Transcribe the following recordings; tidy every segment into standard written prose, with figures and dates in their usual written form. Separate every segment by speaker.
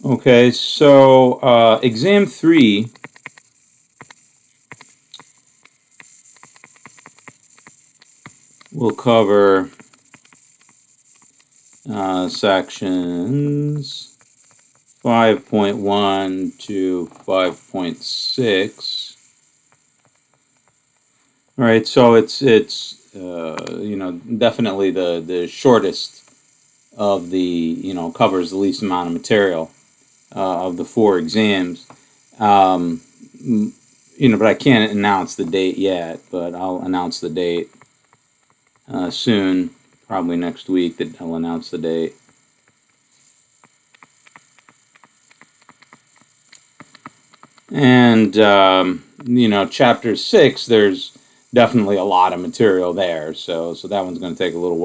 Speaker 1: Okay, so exam 3 will cover sections 5.1 to 5.6. All right, so it's definitely the shortest of the covers the least amount of material of the 4 exams. But I can't announce the date yet, but I'll announce the date soon, probably next week that I'll announce the date. And chapter 6, there's definitely a lot of material there, so that one's going to take a little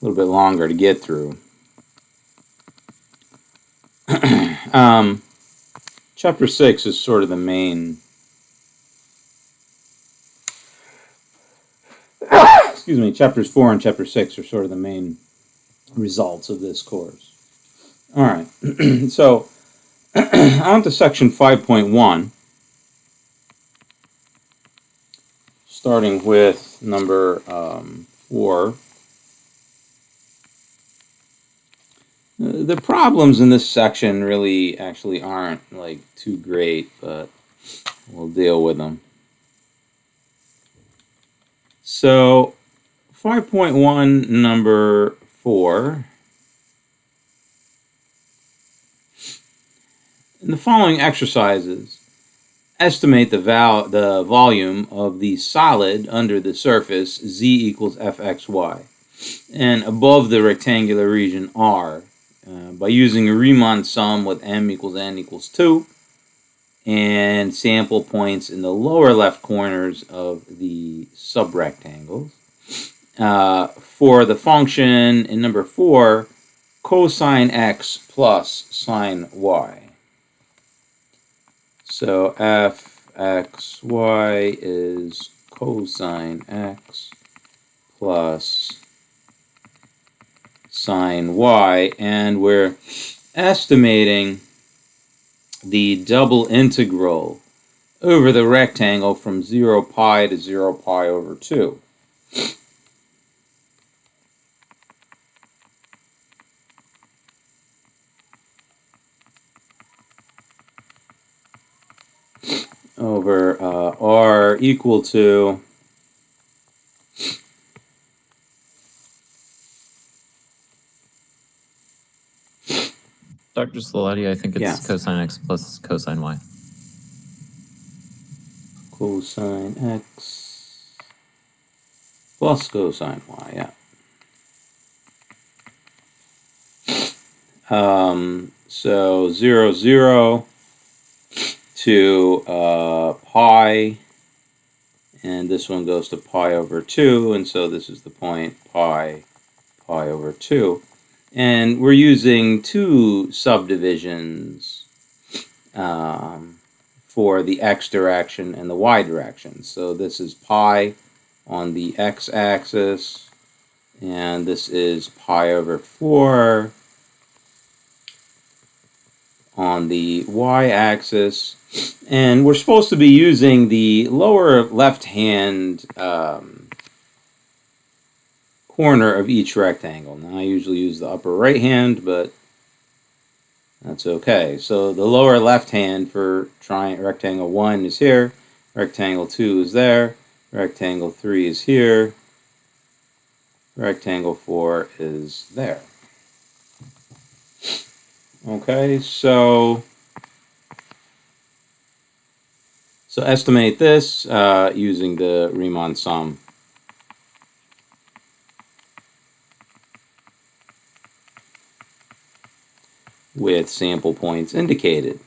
Speaker 1: little bit longer to get through. Chapter 6 is sort of the main. Excuse me. Chapters 4 and chapter 6 are sort of the main results of this course. All right. So on to section 5.1. Starting with number 4. The problems in this section really actually aren't like too great, but we'll deal with them. So 5.1 number 4. In the following exercises, estimate the volume of the solid under the surface z equals fxy and above the rectangular region R by using a Riemann sum with m equals n equals 2 and sample points in the lower left corners of the subrectangles. For the function in number 4, cosine x plus sine y. So fxy is cosine x plus sine y, and we're estimating the double integral over the rectangle from 0 pi to 0 pi over 2. Over r equal to
Speaker 2: Dr. Salati, I think it's cosine x plus cosine y.
Speaker 1: Cosine x plus cosine y, yeah. So 0, 0 to pi, and this one goes to pi over 2, and so this is the point pi over 2. And we're using 2 subdivisions for the x direction and the y direction. So this is pi on the x-axis, and this is pi over 4 on the y-axis. And we're supposed to be using the lower left-hand corner of each rectangle. Now, I usually use the upper right hand, but that's okay. So the lower left hand for rectangle 1 is here, rectangle 2 is there, rectangle 3 is here, rectangle 4 is there. Okay, so estimate this using the Riemann sum. With sample points indicated.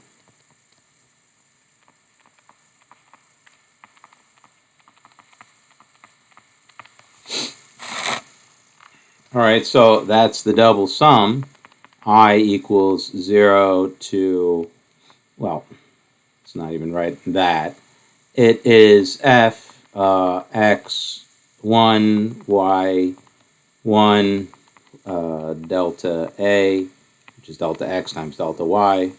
Speaker 1: All right, so that's the double sum. I equals 0 to, well, it's not even right that. It is f x 1 y 1 delta a which is delta x times delta y,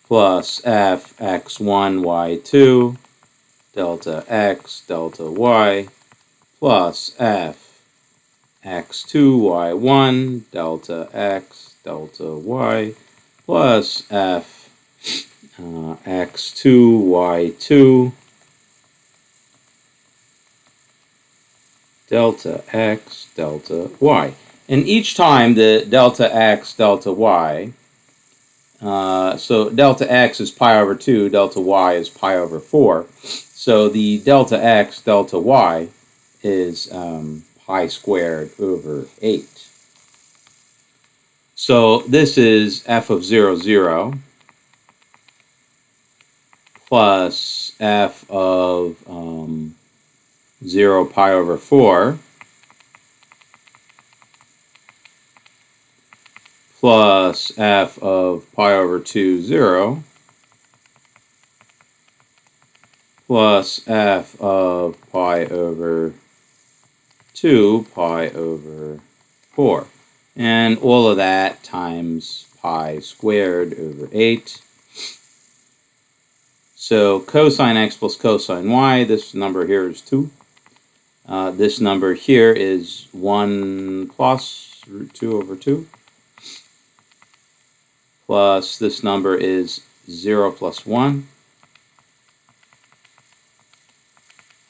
Speaker 1: plus fx1 y2 delta x delta y, plus fx2 y1 delta x delta y, plus x2 y2 delta x delta y. And each time the delta x delta y, so delta x is pi over 2, delta y is pi over 4. So the delta x delta y is pi squared over 8. So this is f of 0, 0 plus f of 0 pi over 4 plus f of pi over 2, 0 plus f of pi over 2 pi over 4. And all of that times pi squared over 8. So cosine x plus cosine y, this number here is 2. This number here is 1 plus root 2 over 2. Plus this number is 0 plus 1.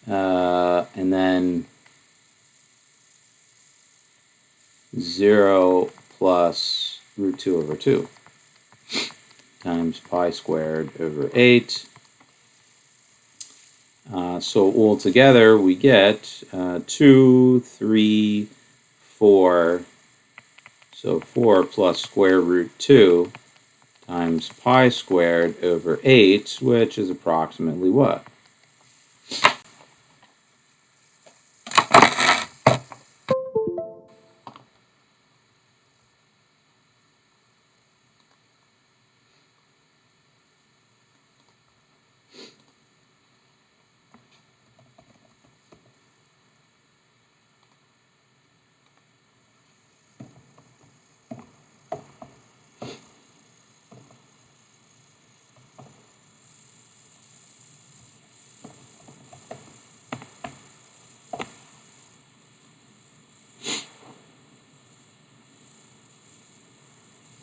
Speaker 1: And then 0 plus root 2 over 2 times pi squared over 8. So altogether we get 2, 3, 4. So 4 plus square root 2 times pi squared over 8, which is approximately what?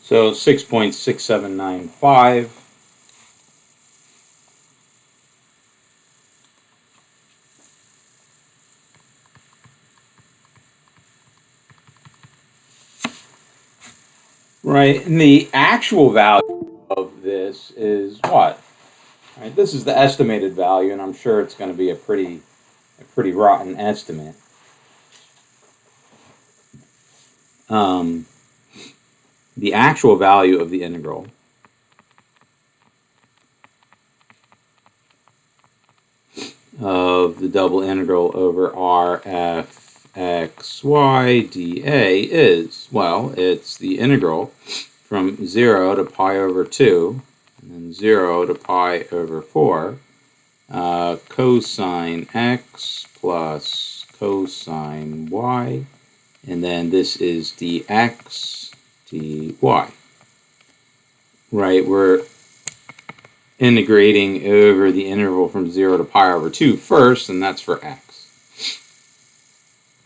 Speaker 1: So 6.6795. Right, and the actual value of this is what? Right, this is the estimated value, and I'm sure it's going to be a pretty rotten estimate. The actual value of the integral of the double integral over r f x y dA is, well, it's the integral from 0 to pi over 2, and then 0 to pi over 4, cosine x plus cosine y, and then this is dx dy. Right, we're integrating over the interval from 0 to pi over 2 first, and that's for x.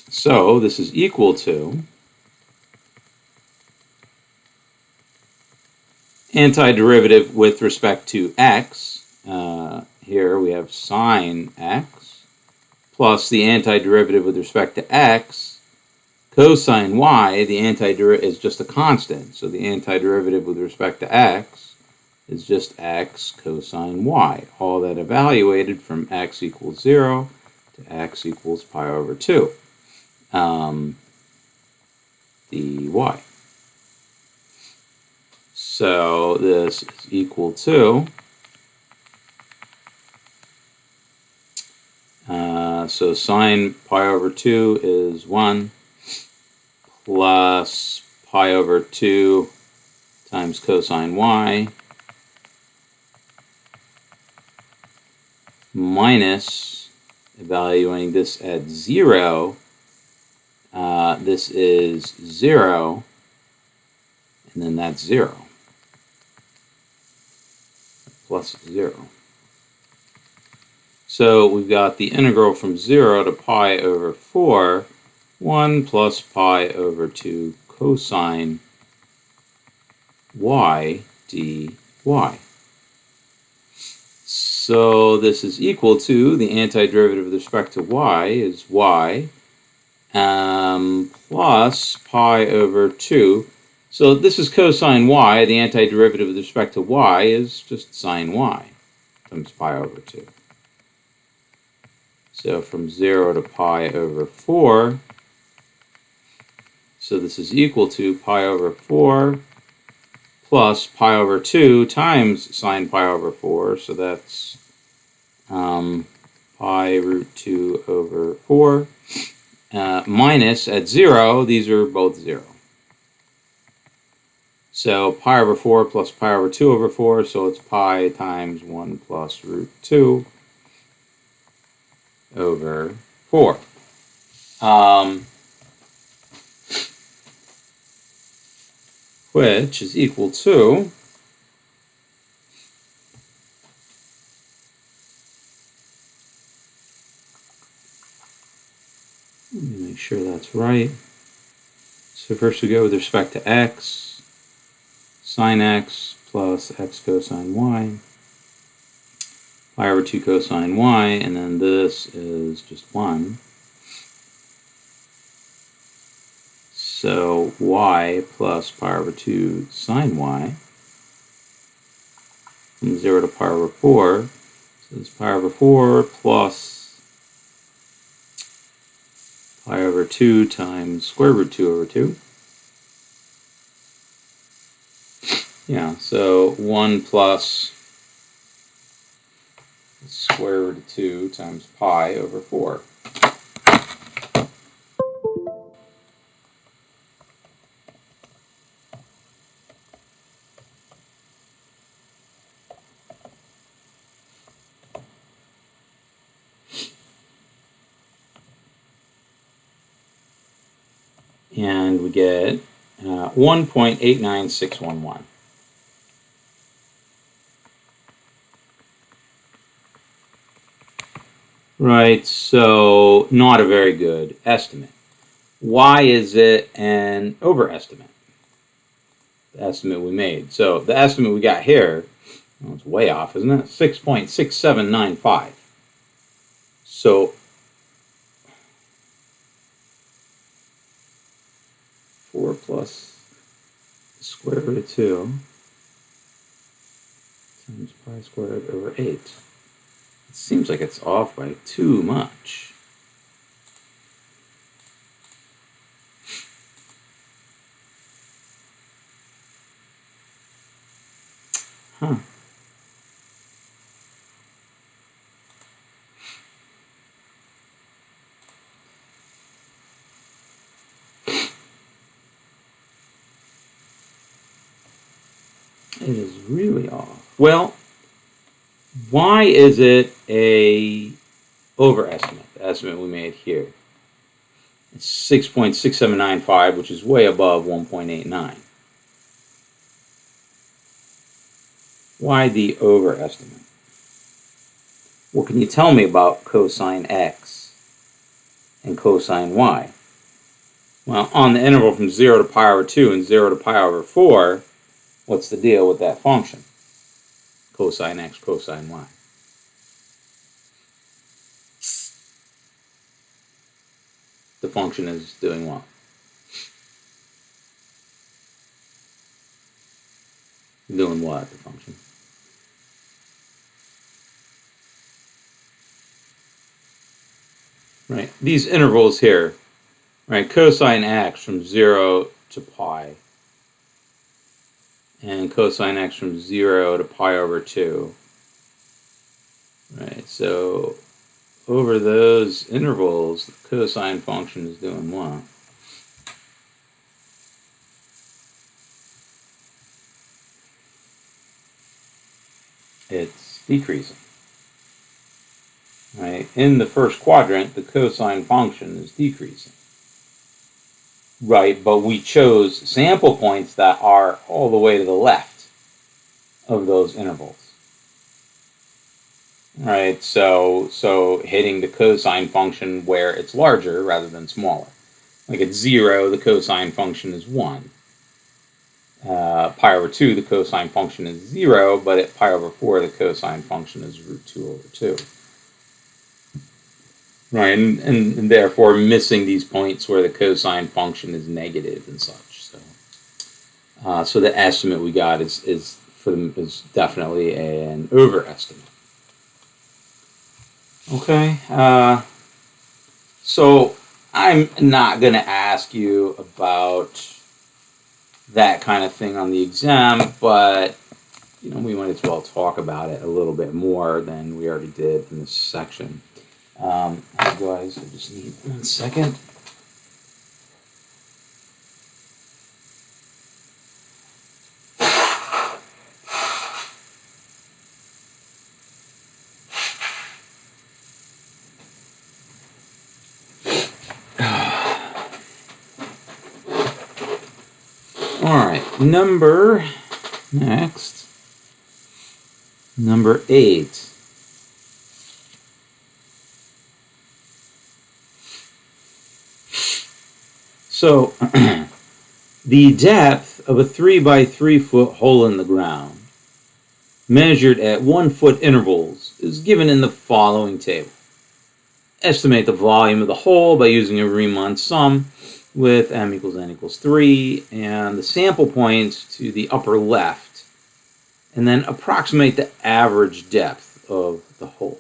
Speaker 1: So this is equal to antiderivative with respect to x. Here we have sine x plus the antiderivative with respect to x. Cosine y, the antiderivative is just a constant. So the antiderivative with respect to x is just x cosine y. All that evaluated from x equals 0 to x equals pi over 2 dy. So this is equal to, so sine pi over 2 is 1 plus pi over 2 times cosine y minus, evaluating this at 0, this is 0 And then that's 0. Plus 0. So we've got the integral from 0 to pi over 4, 1 plus pi over 2 cosine y dy. So this is equal to the antiderivative with respect to y is y plus pi over 2. So this is cosine y. The antiderivative with respect to y is just sine y times pi over 2. So from 0 to pi over 4, so this is equal to pi over 4 plus pi over 2 times sine pi over 4, so that's pi root 2 over 4, minus at 0, these are both 0. So pi over 4 plus pi over 2 over 4, so it's pi times 1 plus root 2 over 4. Which is equal to let me make sure that's right. So first we go with respect to x, sine x plus x cosine y, pi over 2 cosine y, and then this is just 1. So y plus pi over 2 sine y from 0 to pi over 4. So it's pi over 4 plus pi over 2 times square root 2 over 2. Yeah, so 1 plus square root of 2 times pi over 4. And we get 1.89611. Right, so not a very good estimate. Why is it an overestimate? The estimate we made. So the estimate we got here, well, it's way off, isn't it? 6.6795. So 4 plus the square root of 2 times pi squared over 8. It seems like it's off by too much. Huh. It is really off. Well, why is it a overestimate, the estimate we made here? It's 6.6795, which is way above 1.89. Why the overestimate? What can you tell me about cosine x and cosine y? Well, on the interval from 0 to pi over 2 and 0 to pi over 4, what's the deal with that function? Cosine x, cosine y. The function is doing what? Doing what, the function? Right, these intervals here, right, cosine x from 0 to pi, and cosine x from 0 to pi over 2. Right, so over those intervals, the cosine function is doing what? It's decreasing. Right? In the first quadrant, the cosine function is decreasing. right? But we chose sample points that are all the way to the left of those intervals. Right, so hitting the cosine function where it's larger rather than smaller. Like at 0, the cosine function is 1. Pi over 2, the cosine function is 0, but at pi over 4, the cosine function is root 2 over 2. Right, and therefore missing these points where the cosine function is negative and such. So the estimate we got is definitely an overestimate. Okay, so I'm not going to ask you about that kind of thing on the exam, but we might as well talk about it a little bit more than we already did in this section. Hey guys, I just need 1 second. Alright, number 8. So, the depth of a 3 by 3 foot hole in the ground, measured at 1 foot intervals, is given in the following table. Estimate the volume of the hole by using a Riemann sum with m equals n equals 3 and the sample points to the upper left, and then approximate the average depth of the hole.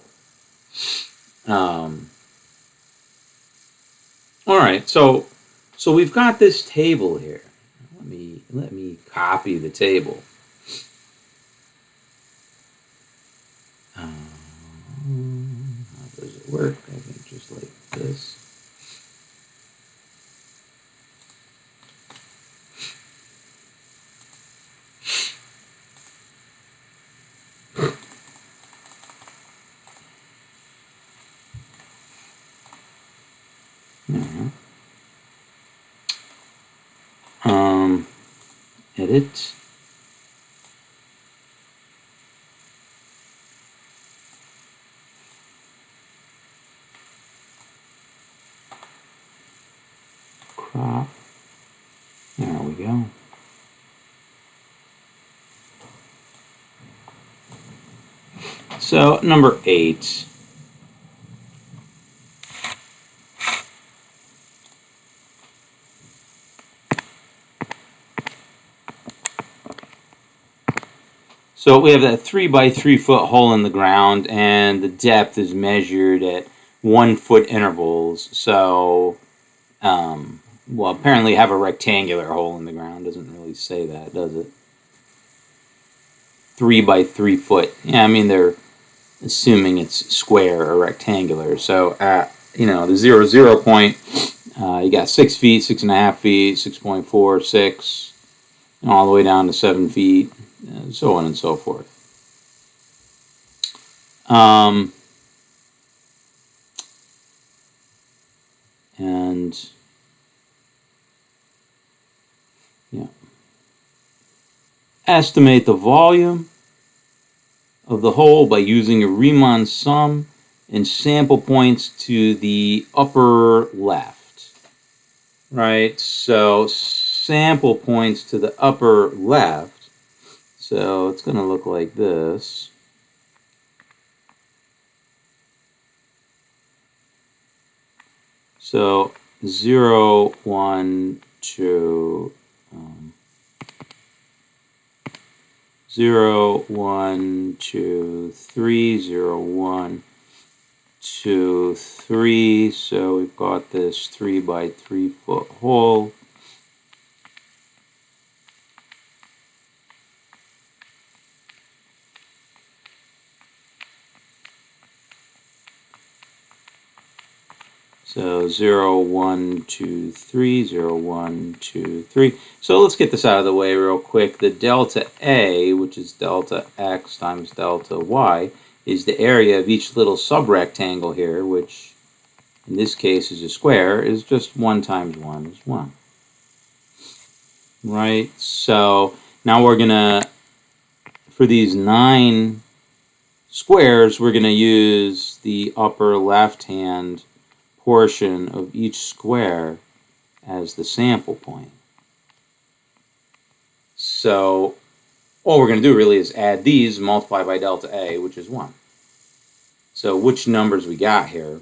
Speaker 1: All right, so we've got this table here. Let me copy the table. How does it work? I think just like this. Edit. Crop. There we go. So, number 8. So we have that 3 by 3 foot hole in the ground, and the depth is measured at 1 foot intervals. So, well, apparently have a rectangular hole in the ground. Doesn't really say that, does it? 3 by 3 foot. Yeah, I mean, they're assuming it's square or rectangular. So at, the 0, 0 point, you got 6 feet, 6.5 feet, 6.4, 6, and all the way down to 7 feet, and so on and so forth. And yeah, estimate the volume of the hole by using a Riemann sum and sample points to the upper left. Right, so sample points to the upper left. So it's going to look like this. So 0, 1, 2, 0, 1, 2, 3, 0, 1, 2, 3. So we've got this 3 by 3 foot hole. So 0, 1, 2, 3, 0, 1, 2, 3. So let's get this out of the way real quick. The delta A, which is delta x times delta y, is the area of each little subrectangle here, which in this case is a square, is just 1 times 1 is 1. right? So now we're gonna, for these 9 squares, we're gonna use the upper left-hand portion of each square as the sample point. So all we're going to do really is add these and multiply by delta A, which is 1. So which numbers we got here?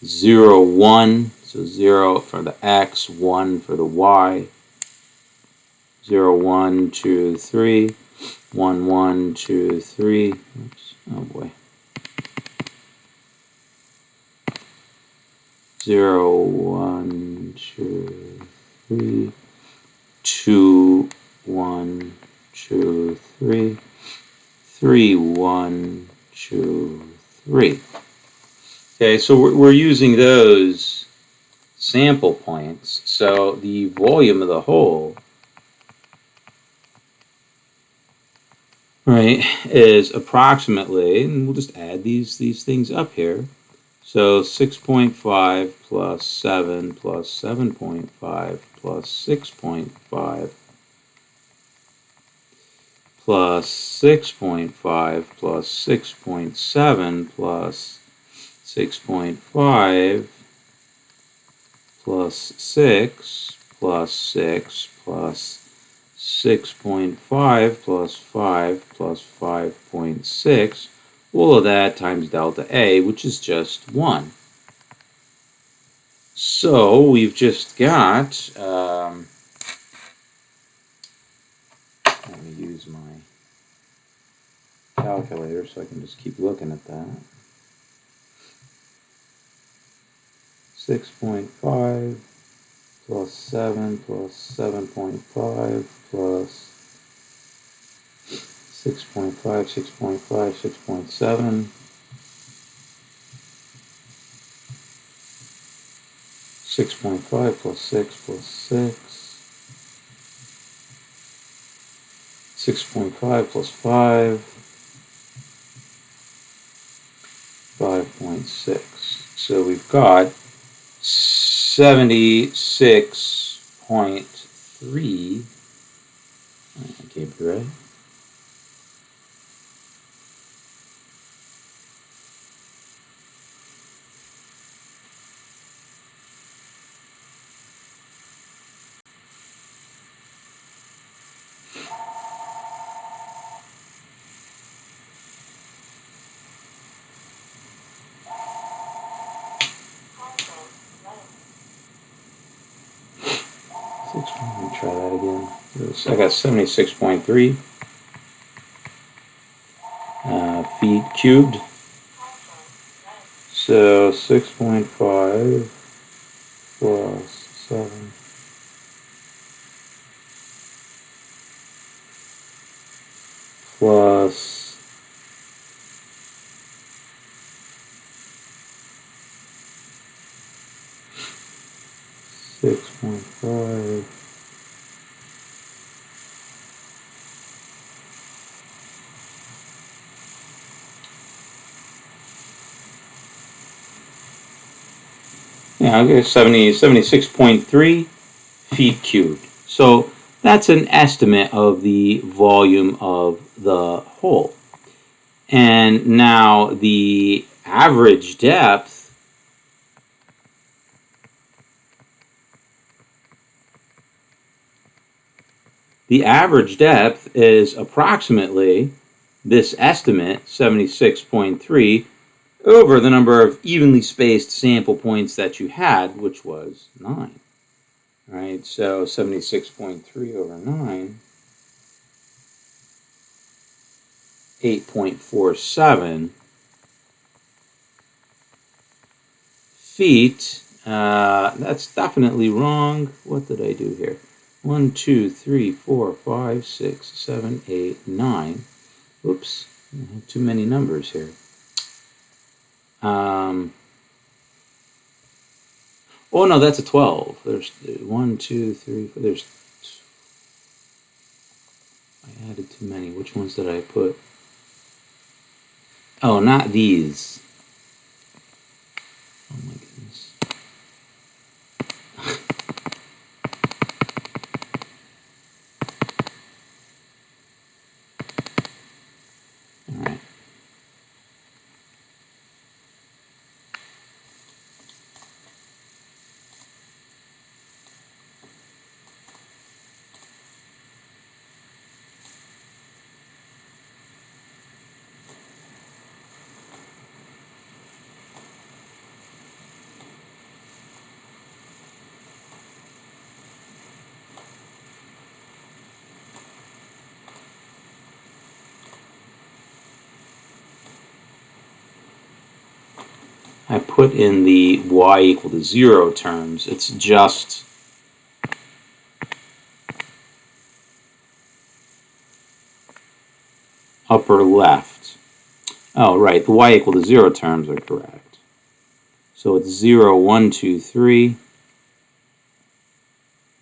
Speaker 1: 0, 1, so 0 for the x, 1 for the y. 0, 1, 2, 3. 1, 1, 2, 3. Oops, oh boy. 0, 1, 2, 3. 2, 1, 2, 3. 3, 1, 2, 3. Okay, so we're using those sample points. So the volume of the hole, right, is approximately, and we'll just add these things up here. So 6.5 plus 7 plus 7.5 plus 6.5 plus 6.5 plus 6.7 plus 6.5 plus 6 plus 6 plus 6.5 plus 5 plus 5.6, all of that times delta A, which is just 1. So we've just got, let me use my calculator so I can just keep looking at that. 6.5 plus 7 plus 7.5 plus 6.5, 6.5, 6.7, 6.5 plus 6 plus 6, 6.5 plus 5, 5.6. So we've got 76.3. Okay, right? Let me try that again. I got 76.3 feet cubed. So 6.5 plus 7 plus 6.5 yeah, I'll get 76.3 feet cubed. So that's an estimate of the volume of the hole. And now the average depth is approximately this estimate, 76.3, over the number of evenly spaced sample points that you had, which was 9. Right, so 76.3 over 9, 8.47 feet. That's definitely wrong. What did I do here? 1, 2, 3, 4, 5, 6, 7, 8, 9. Oops, I have too many numbers here. Oh no, that's a 12. There's 1, 2, 3, 4. There's. I added too many. Which ones did I put? Oh, not these. Oh my goodness. I put in the y equal to 0 terms. It's just upper left. Oh, right, the y equal to 0 terms are correct. So it's 0, 1, 2, 3.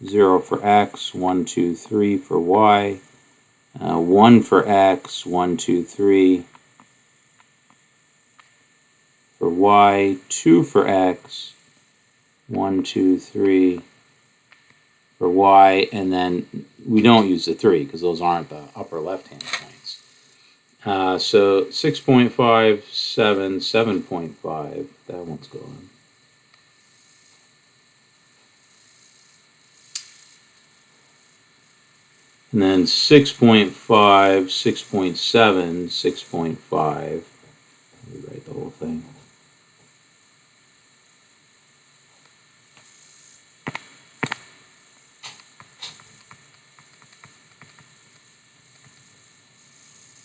Speaker 1: 0 for x, 1, 2, 3 for y. 1 for x, 1, 2, 3 for y. 2 for x, 1, 2, 3 for y. And then we don't use the 3 because those aren't the upper left-hand points. So 6.5, 7, 7.5. That one's gone. And then 6.5, 6.7, 6.5. Rewrite the whole thing.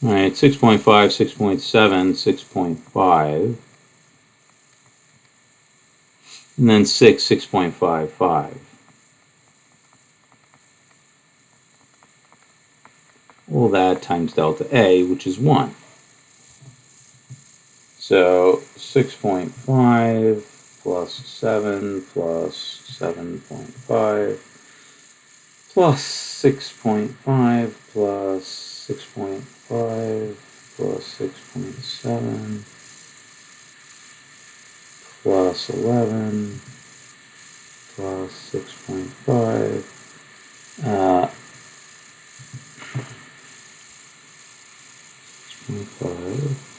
Speaker 1: All right, 6.5, 6.7, 6.5. And then 6, 6.55. All that times delta A, which is 1. So 6.5 plus 7 plus 7.5 plus 6.5 plus 6.5 plus 6.7 plus 11 plus 6.5 6.5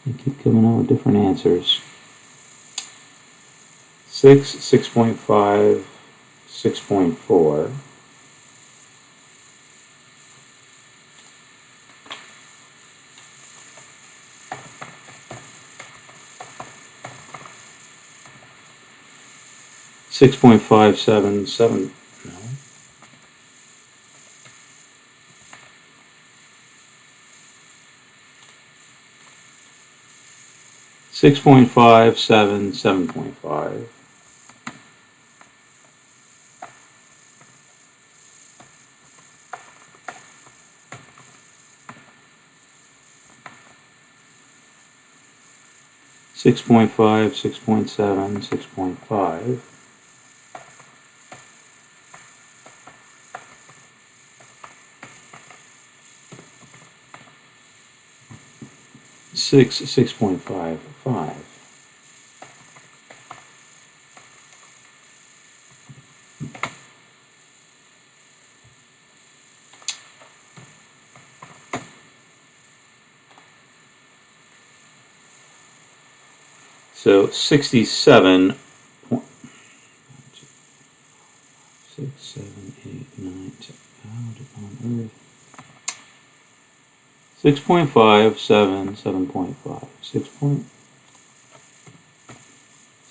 Speaker 1: I keep coming out with different answers. 6, 6.5, 6.4. Six point five seven seven. No. 6.5 7 7.5. 6.5 6.7 6.5. 6 6.5 5. So 67. 6, 7, 8, 9, 10. Out on Earth. 6.5 7 7.5.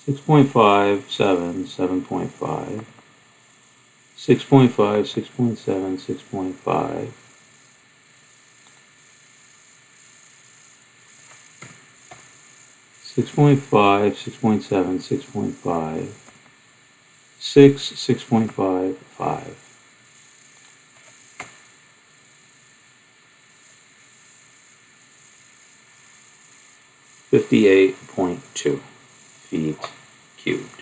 Speaker 1: 6.5 7 7.5. 6.5 6.7 6.5. 6.5 6.7 6.5. 6 6.5 5. 58.2 feet cubed.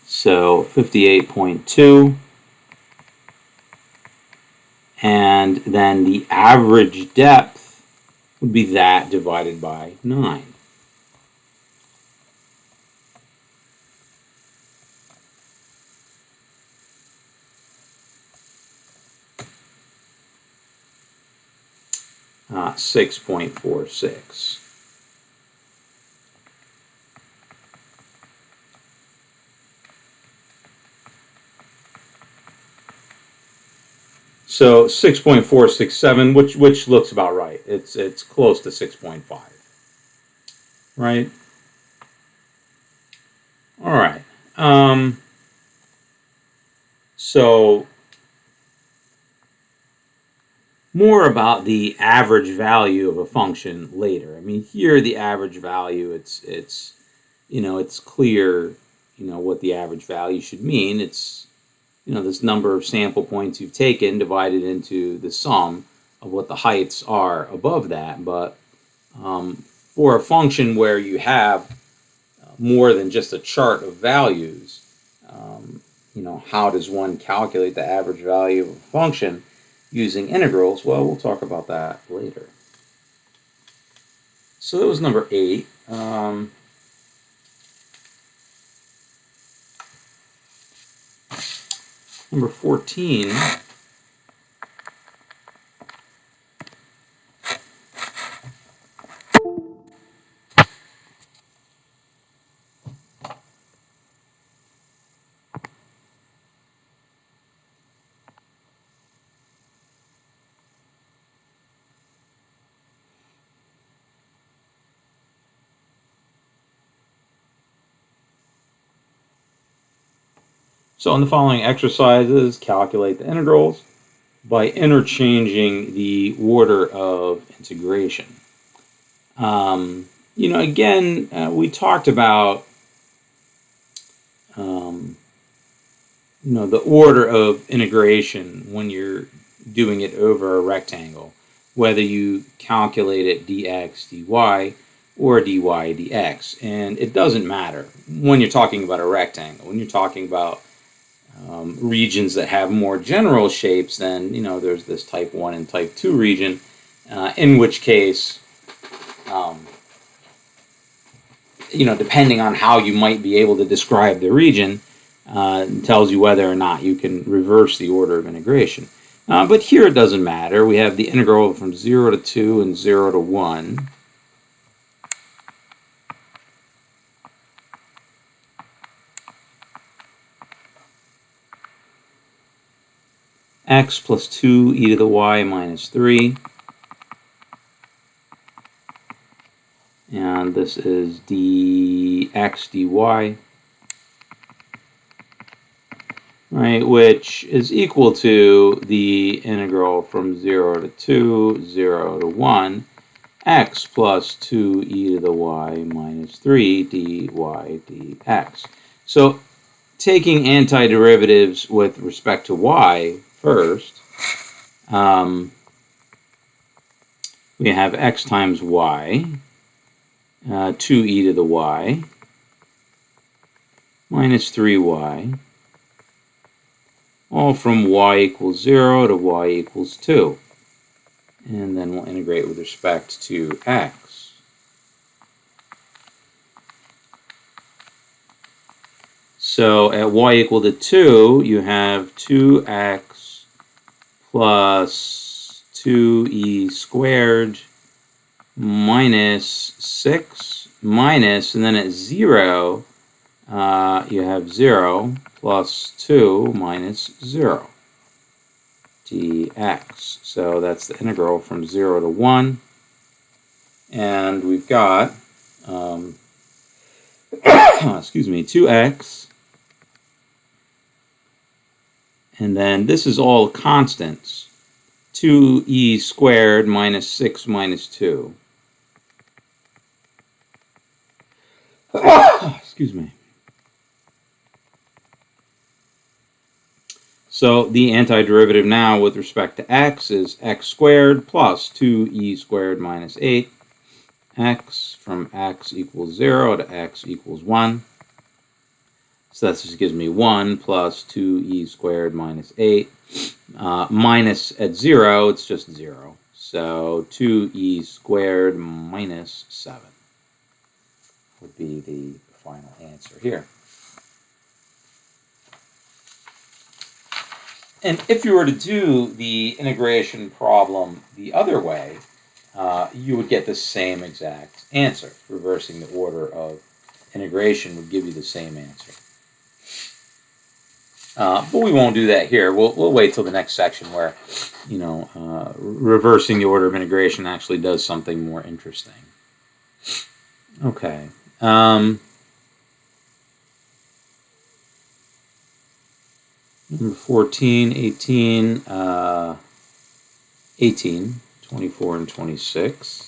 Speaker 1: So 58.2, and then the average depth would be that divided by 9. Uh, 6.46. So 6.467, which looks about right. It's close to 6.5, right? All right. So more about the average value of a function later. I mean, here the average value, it's clear, what the average value should mean. It's, this number of sample points you've taken divided into the sum of what the heights are above that. But for a function where you have more than just a chart of values, how does one calculate the average value of a function using integrals? Well, we'll talk about that later. So that was number 8. Number 14. So in the following exercises, calculate the integrals by interchanging the order of integration. Again, we talked about, the order of integration when you're doing it over a rectangle, whether you calculate it dx, dy, or dy, dx. And it doesn't matter when you're talking about a rectangle. When you're talking about regions that have more general shapes, then there's this type 1 and type 2 region, in which case, depending on how you might be able to describe the region, tells you whether or not you can reverse the order of integration. But here it doesn't matter. We have the integral from 0 to 2 and 0 to 1. X plus 2 e to the y minus 3. And this is dx dy, right, which is equal to the integral from 0 to 2, 0 to 1, x plus 2 e to the y minus 3 dy dx. So taking antiderivatives with respect to y first, we have x times y, 2e to the y, minus 3y, all from y equals 0 to y equals 2. And then we'll integrate with respect to x. So at y equal to 2, you have 2x plus 2e squared minus 6 minus, and then at 0, you have 0 plus 2 minus 0 dx. So that's the integral from 0 to 1. And we've got, excuse me, 2x. And then this is all constants. 2e squared minus 6 minus 2. Excuse me. So the antiderivative now with respect to x is x squared plus 2e squared minus 8. X from x equals 0 to x equals 1. So that just gives me 1 plus 2e squared minus 8. Minus at 0, it's just 0. So 2e squared minus 7 would be the final answer here. And if you were to do the integration problem the other way, you would get the same exact answer. Reversing the order of integration would give you the same answer. But we won't do that here. We'll wait till the next section where, reversing the order of integration actually does something more interesting. Okay. Number 14, 18, 18, 24, and 26.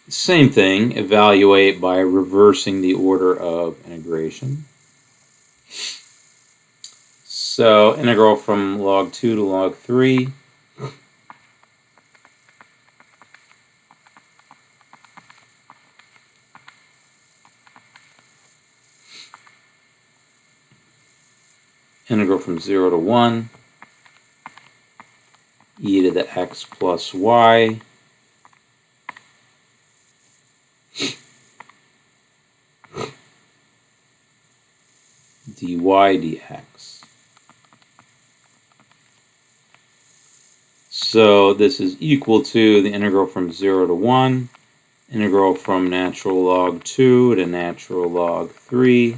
Speaker 1: Same thing, evaluate by reversing the order of integration. So integral from log 2 to log 3. Integral from 0 to 1. E to the x plus y. dy dx. So this is equal to the integral from 0 to 1, integral from natural log 2 to natural log 3,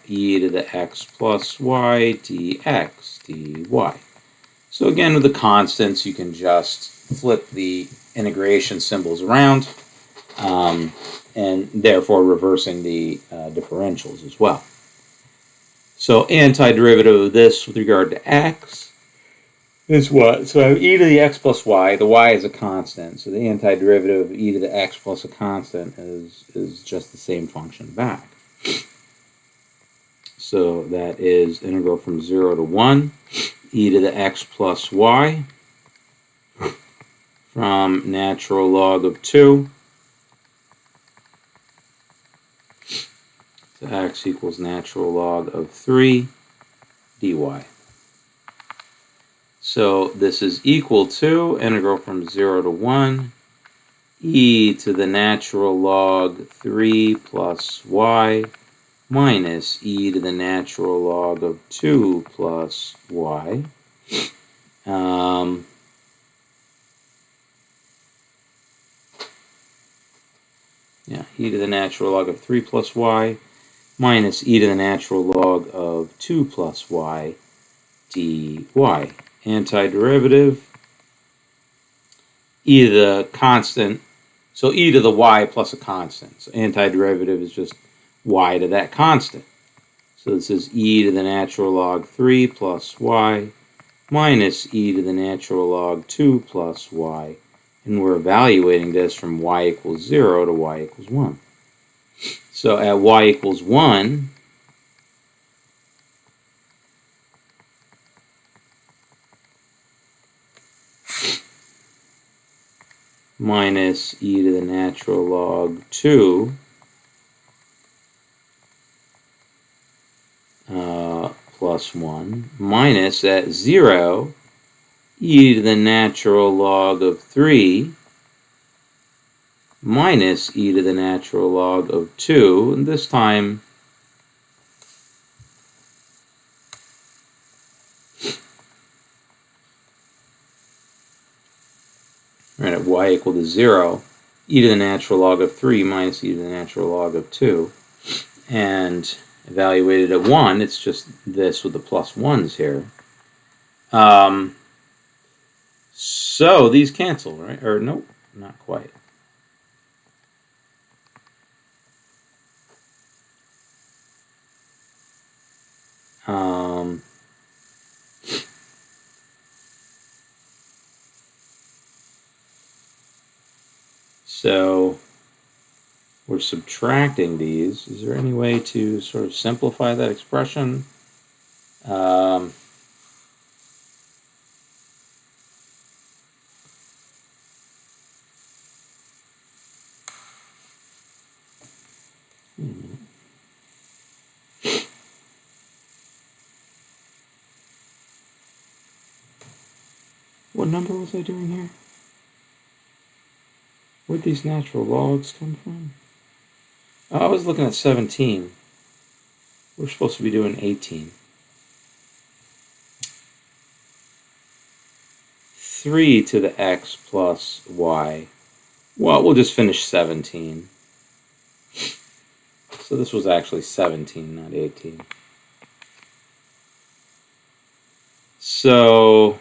Speaker 1: e to the x plus y dx dy. So again, with the constants, you can just flip the integration symbols around, and therefore reversing the differentials as well. So antiderivative of this with regard to x is what? So I have e to the x plus y. The y is a constant. So the antiderivative of e to the x plus a constant is just the same function back. So that is integral from 0 to 1, e to the x plus y from natural log of 2 to x equals natural log of 3 dy. So this is equal to integral from 0 to 1, e to the natural log 3 plus y minus e to the natural log of 2 plus y. E to the natural log of 3 plus y minus e to the natural log of 2 plus y dy. Antiderivative, e to the constant, so e to the y plus a constant. So antiderivative is just y to that constant. So this is e to the natural log 3 plus y minus e to the natural log 2 plus y. And we're evaluating this from y equals 0 to y equals 1. So at y equals 1, minus e to the natural log 2 plus 1 minus at 0 e to the natural log of 3 minus e to the natural log of 2, and this time right at y equal to 0, e to the natural log of 3 minus e to the natural log of 2, and evaluated at 1, it's just this with the plus 1s here. So these cancel, right? Or nope, not quite. So we're subtracting these. Is there any way to sort of simplify that expression? What number was I doing here? Where'd these natural logs come from? Oh, I was looking at 17. We're supposed to be doing 18. 3 to the x plus y Well, we'll just finish 17. So this was actually 17, not 18. So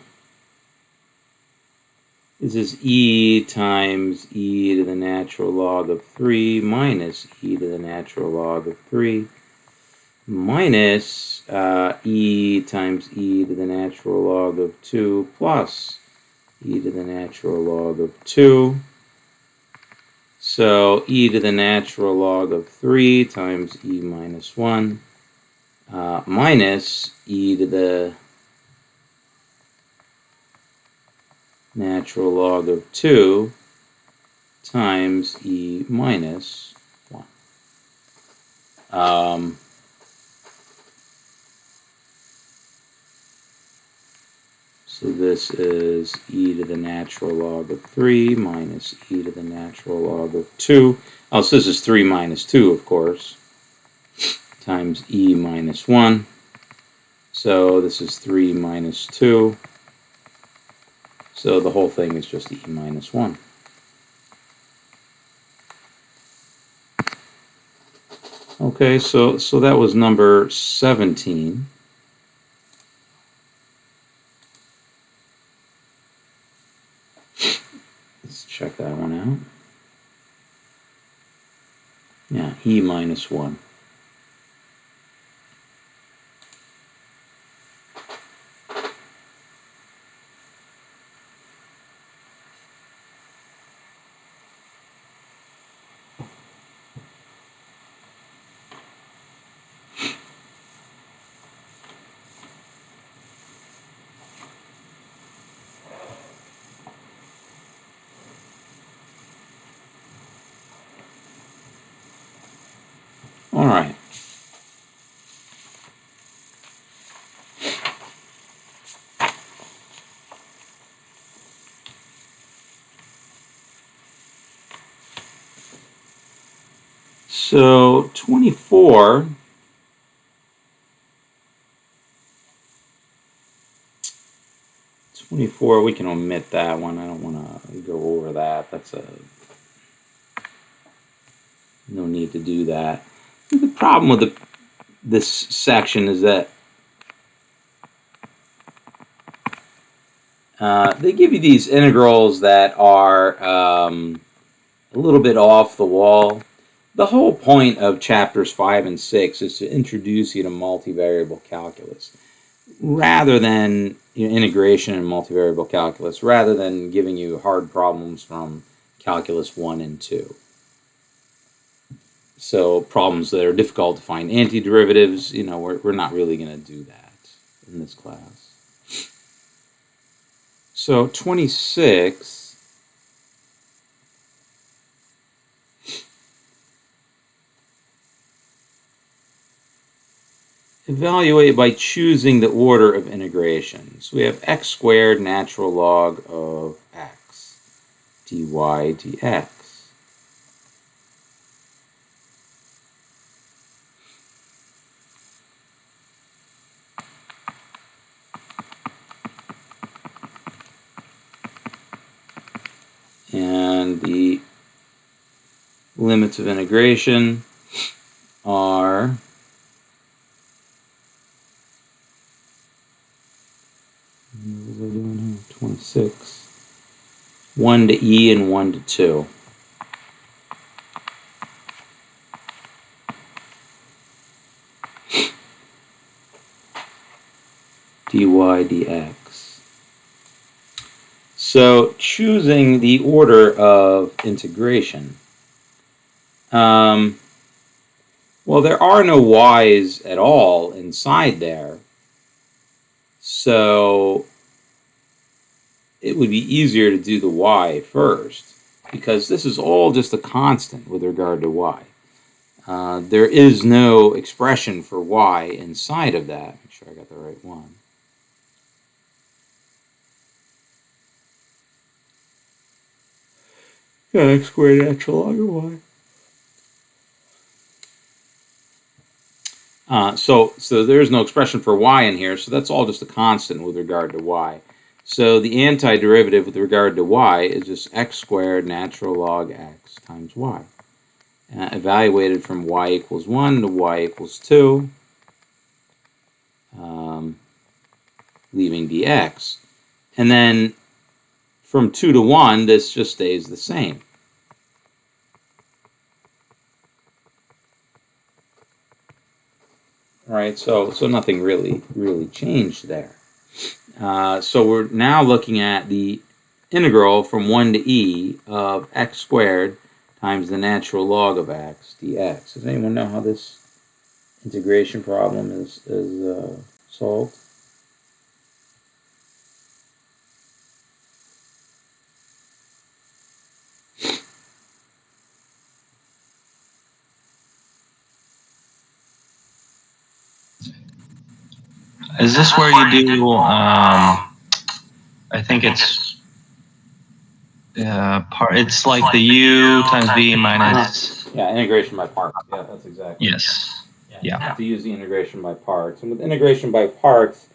Speaker 1: this is e times e to the natural log of 3 minus e to the natural log of 3 minus e times e to the natural log of 2 plus e to the natural log of 2. So e to the natural log of 3 times e minus 1 minus e to the natural log of 2 times e minus 1. So this is e to the natural log of 3 minus e to the natural log of 2. Oh, so this is 3 minus 2, of course, times e minus 1. So this is 3 minus 2. So the whole thing is just e minus 1. Okay, so that was number 17. Let's check that one out. Yeah, e minus 1. All right. So 24 we can omit that one. I don't want to go over that. That's no need to do that. The problem with this section is that they give you these integrals that are a little bit off the wall. The whole point of chapters 5 and 6 is to introduce you to multivariable calculus, rather than integration and multivariable calculus, rather than giving you hard problems from calculus 1 and 2. So problems that are difficult to find antiderivatives, we're not really going to do that in this class. So 26. Evaluate by choosing the order of integration. So we have x squared natural log of x, dy dx. And the limits of integration are 26. 1 to e and 1 to 2. dy dx. So choosing the order of integration. Well, there are no y's at all inside there. So it would be easier to do the y first, because this is all just a constant with regard to y. There is no expression for y inside of that. Make sure I got the right one. Yeah, x squared natural log of y. So there's no expression for y in here, so that's all just a constant with regard to y. So the antiderivative with regard to y is just x squared natural log x times y. Evaluated from y equals 1 to y equals 2, leaving dx. And then from 2 to 1, this just stays the same. All right, so nothing really changed there. So we're now looking at the integral from 1 to e of x squared times the natural log of x dx. Does anyone know how this integration problem is solved?
Speaker 3: Is this where you do, I think it's it's like the u times v minus...
Speaker 1: Yeah, integration by parts. Yeah, that's exactly.
Speaker 3: Yes. Yeah.
Speaker 1: You have to use the integration by parts. And with integration by parts,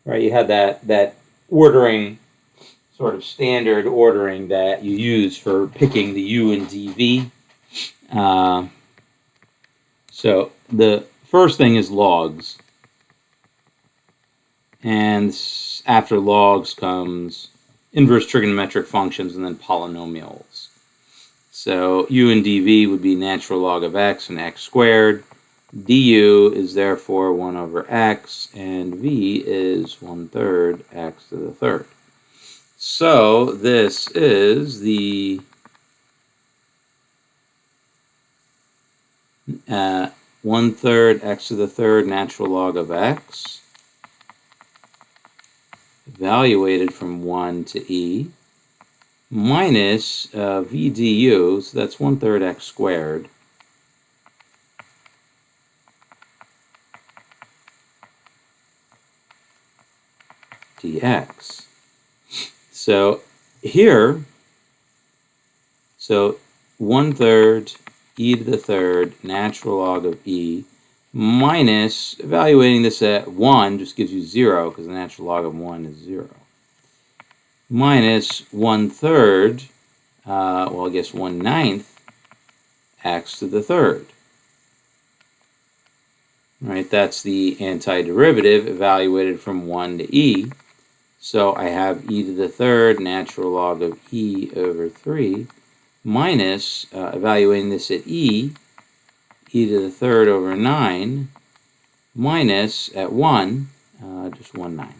Speaker 1: right, you had that ordering, sort of standard ordering that you use for picking the u and dv. So the first thing is logs. And after logs comes inverse trigonometric functions and then polynomials. So u and dv would be natural log of x and x squared. Du is therefore 1 over x, and v is 1/3 x to the third. So this is the 1/3 x to the third natural log of x, evaluated from 1 to e, minus v du, so that's 1/3 x squared, dx. So here, so 1/3 e to the third natural log of e minus, evaluating this at 1 just gives you 0 because the natural log of 1 is 0. Minus 1/3, well, I guess 1/9 x to the third. Right, that's the antiderivative evaluated from 1 to e. So I have e to the third natural log of e over 3 minus, evaluating this at e to the third over 9 minus at 1, just 1/9.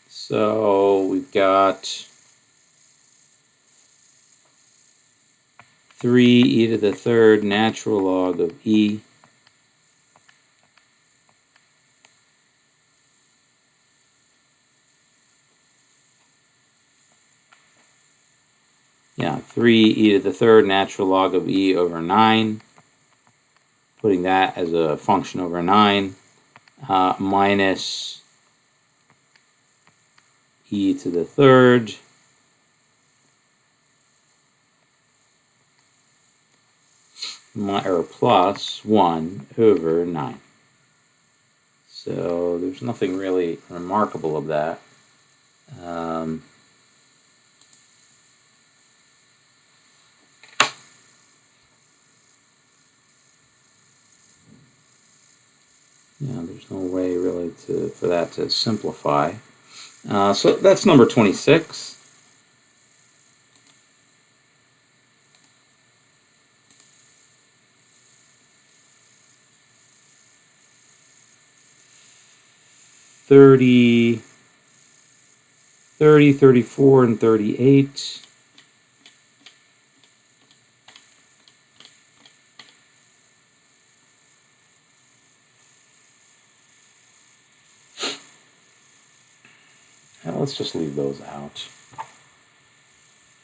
Speaker 1: So we've got 3 e to the third natural log of e Yeah, 3 e to the third natural log of e over 9, putting that as a function over 9, minus e to the third or plus 1 over 9. So there's nothing really remarkable of that. Yeah, there's no way really for that to simplify. So that's number 26. Thirty, 34, and 38. Now let's just leave those out.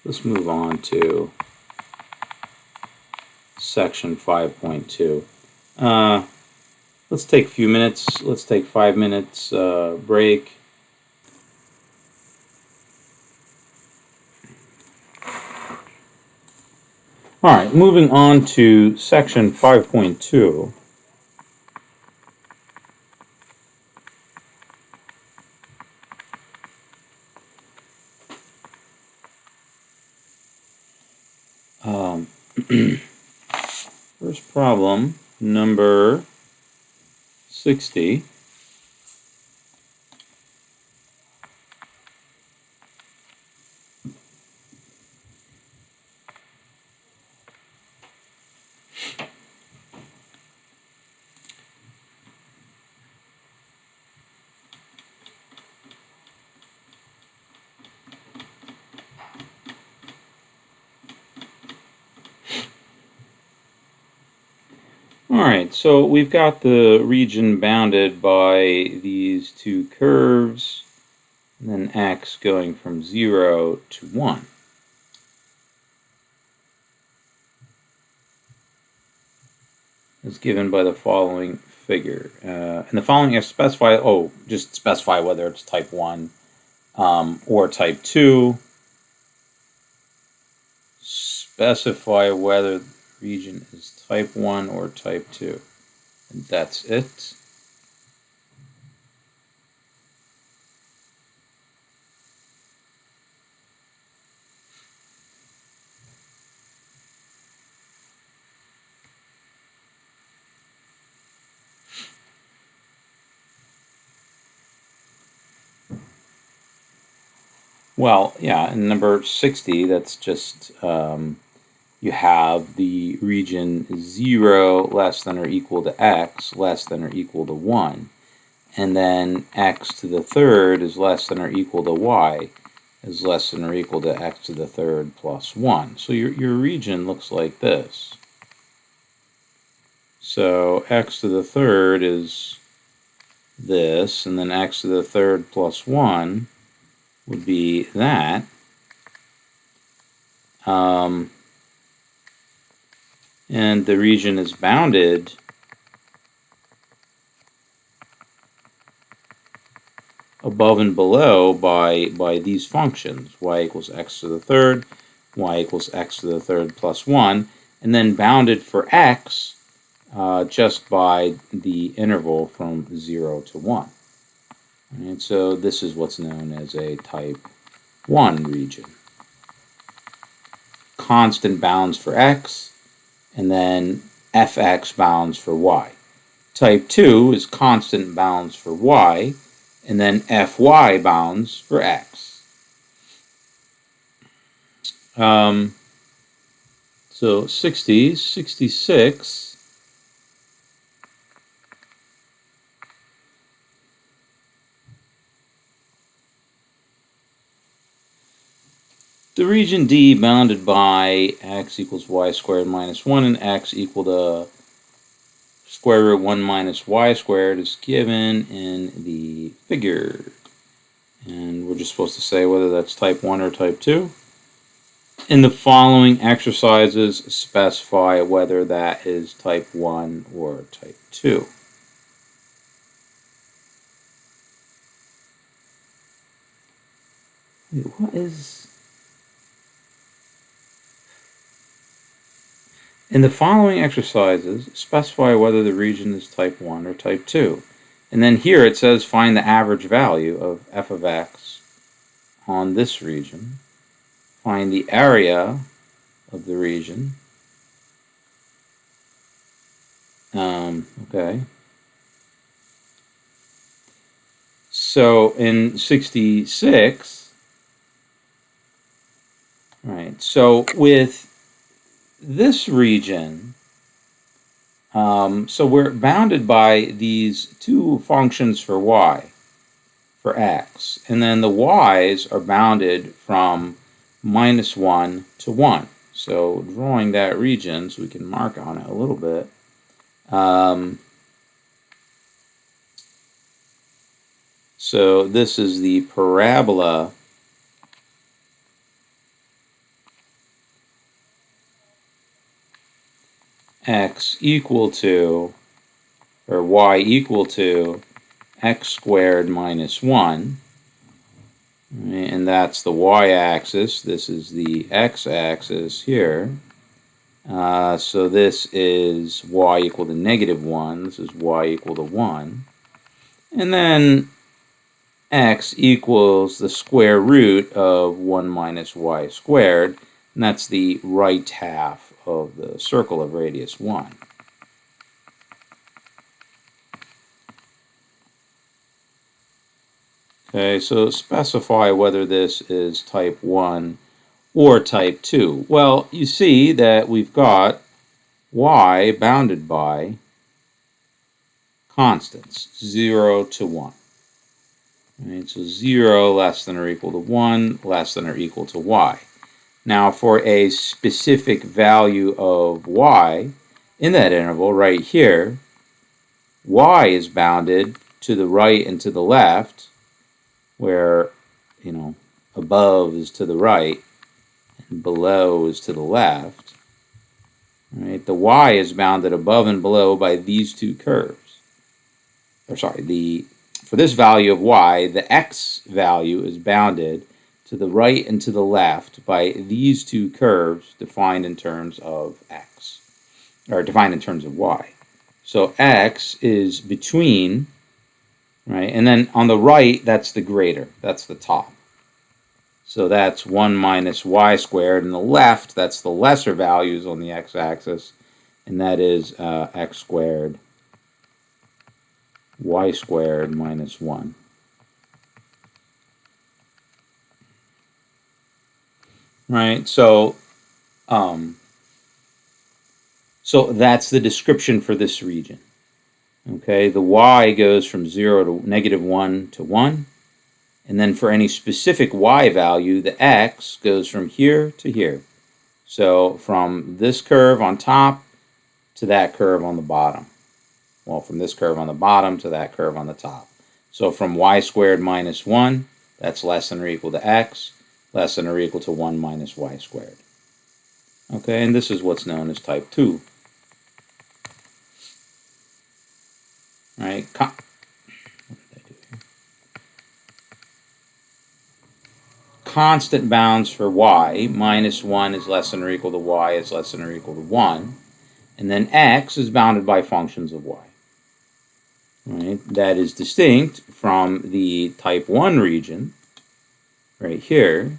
Speaker 1: Let's move on to section 5.2. Let's take a few minutes. Let's take 5 minutes break. All right, moving on to section 5.2. First problem, number 60. Alright, so we've got the region bounded by these two curves, and then x going from 0 to 1. Is given by the following figure. And the following is specify, just specify whether it's type 1 or type 2. Specify whether the region is type 1 or type 2. And that's it. Well, yeah, in number 60, that's just you have the region 0 less than or equal to x less than or equal to 1. And then x to the third is less than or equal to y is less than or equal to x to the third plus 1. So your region looks like this. So x to the third is this, and then x to the third plus 1 would be that. And the region is bounded above and below by these functions, y equals x to the third, y equals x to the third plus 1, and then bounded for x just by the interval from 0 to 1. And so this is what's known as a type 1 region. Constant bounds for x, and then fx bounds for y. Type 2 is constant bounds for y, and then fy bounds for x. So 60, 66. The region D bounded by x equals y squared minus 1 and x equal to square root 1 minus y squared is given in the figure. And we're just supposed to say whether that's type 1 or type 2. In the following exercises, specify whether that is type 1 or type 2. Wait, what is... In the following exercises, specify whether the region is type 1 or type 2. And then here it says find the average value of f of x on this region. Find the area of the region. Okay. So in 66, right, so with this region, so we're bounded by these two functions for y, for x, and then the y's are bounded from minus 1 to 1. So drawing that region, so we can mark on it a little bit. So this is the parabola x equal to, or y equal to, x squared minus 1. And that's the y-axis. This is the x-axis here. So this is y equal to negative 1. This is y equal to 1. And then x equals the square root of 1 minus y squared. And that's the right half of the circle of radius 1. Okay, so specify whether this is type 1 or type 2. Well, you see that we've got y bounded by constants, 0 to 1. Right, so 0 less than or equal to 1, less than or equal to y. Now, for a specific value of y in that interval right here, y is bounded to the right and to the left, where, above is to the right and below is to the left. Right? The y is bounded above and below by these two curves. For this value of y, the x value is bounded to the right and to the left by these two curves defined in terms of x, or defined in terms of y. So x is between, right, and then on the right, that's the greater, that's the top. So that's 1 minus y squared, and the left, that's the lesser values on the x-axis, and that is x squared, y squared minus 1. Right, so that's the description for this region. Okay, the y goes from 0 to -1 to 1. And then for any specific y value, the x goes from here to here. So from this curve on top to that curve on the bottom. Well, from this curve on the bottom to that curve on the top. So from y squared minus 1, that's less than or equal to x, less than or equal to 1 minus y squared. Okay, and this is what's known as type 2. Right? Constant bounds for y, minus 1 is less than or equal to y is less than or equal to 1. And then x is bounded by functions of y. Right? That is distinct from the type 1 region, right here,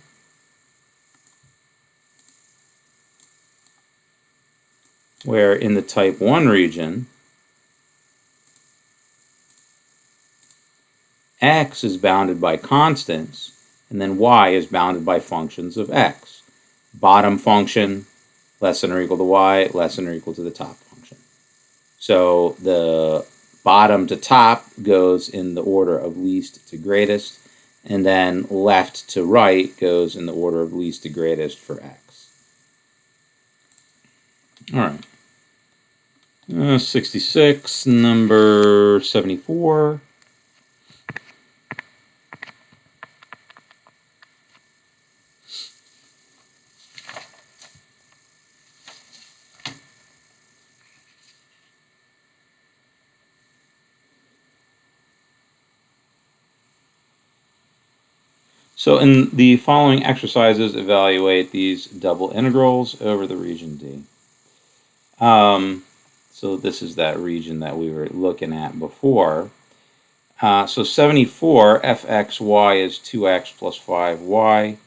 Speaker 1: where in the type 1 region, x is bounded by constants, and then y is bounded by functions of x. Bottom function, less than or equal to y, less than or equal to the top function. So the bottom to top goes in the order of least to greatest, and then left to right goes in the order of least to greatest for x. All right. 66, number 74. So in the following exercises, evaluate these double integrals over the region D. So this is that region that we were looking at before. So 74, fxy is 2x plus 5y.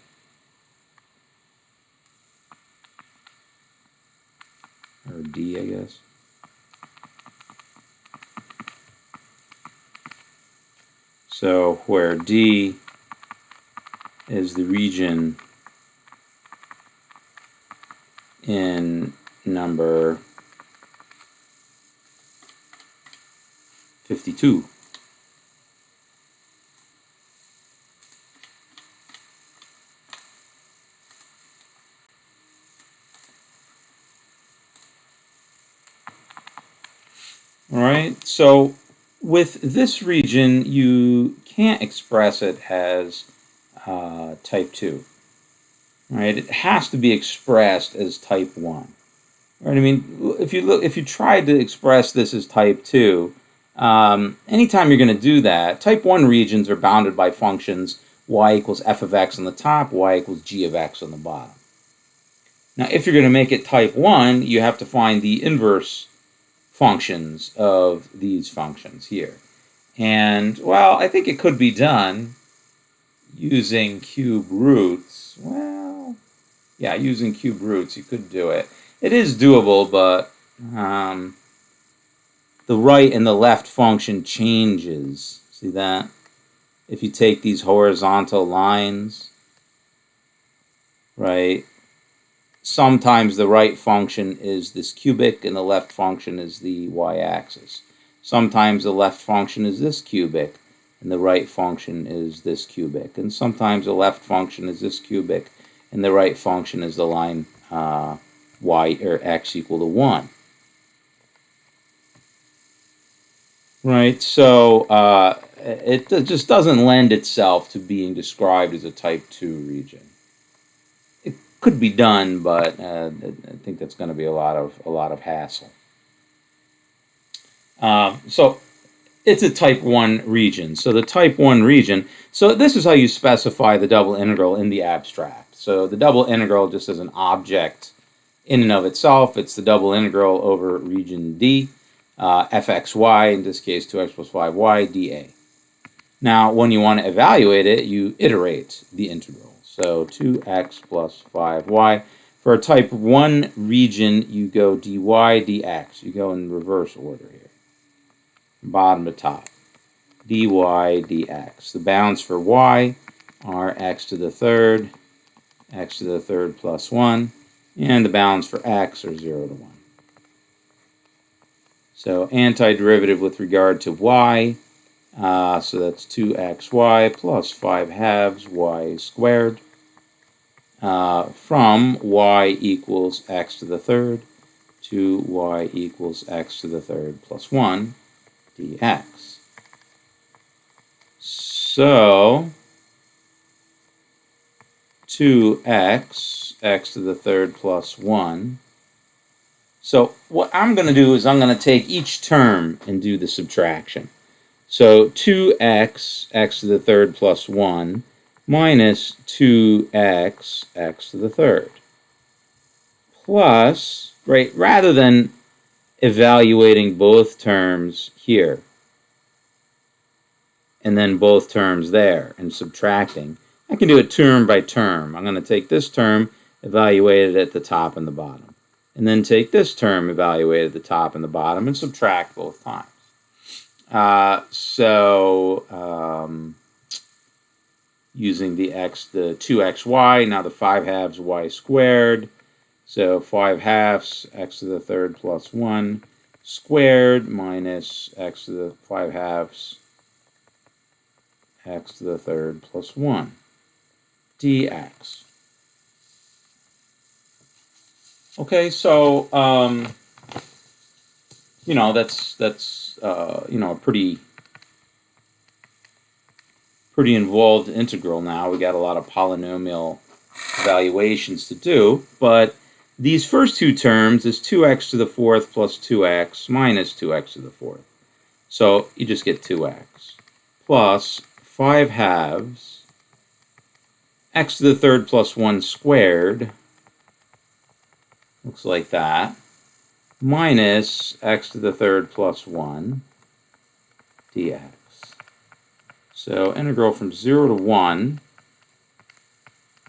Speaker 1: Or D, I guess. So where D is the region in number 52. All right, so with this region, you can't express it as type 2. Right? It has to be expressed as type 1. Right? I mean, if you tried to express this as type 2, anytime you're going to do that, type 1 regions are bounded by functions y equals f of x on the top, y equals g of x on the bottom. Now, if you're going to make it type 1, you have to find the inverse functions of these functions here. And, well, I think it could be done using cube roots. Well, Yeah, using cube roots, you could do it. It is doable, but the right and the left function changes. See that? If you take these horizontal lines, right, sometimes the right function is this cubic and the left function is the y-axis. Sometimes the left function is this cubic and the right function is this cubic. And sometimes the left function is this cubic and the right function is the line y or x equal to 1. Right, so it just doesn't lend itself to being described as a type 2 region. It could be done, but I think that's going to be a lot of hassle. So it's a type 1 region. So the type 1 region, so this is how you specify the double integral in the abstract. So the double integral just as an object in and of itself, it's the double integral over region D, fxy, in this case 2x plus 5y, dA. Now, when you want to evaluate it, you iterate the integral. So 2x plus 5y. For a type 1 region, you go dy dx. You go in reverse order here. Bottom to top. dy dx. The bounds for y are x to the third plus 1. And the bounds for x are 0 to 1. So antiderivative with regard to y. So that's 2xy plus 5 halves y squared from y equals x to the third to y equals x to the third plus 1 dx. So 2x, x to the third plus 1. So what I'm going to do is I'm going to take each term and do the subtraction. So 2x, x to the third plus 1, minus 2x, x to the third. Plus, right, rather than evaluating both terms here, and then both terms there, and subtracting, I can do it term by term. I'm going to take this term, evaluate it at the top and the bottom. And then take this term, evaluate at the top and the bottom, and subtract both times. Using the 2xy, now the 5 halves y squared. So 5 halves x to the third plus 1 squared minus x to the 5 halves x to the third plus 1 dx. Okay, so that's a pretty involved integral now. We got a lot of polynomial evaluations to do, but these first two terms is 2x to the fourth plus 2x minus 2x to the fourth. So you just get 2x plus 5 halves x to the third plus 1 squared, looks like that, minus x to the third plus 1 dx. So integral from 0 to 1,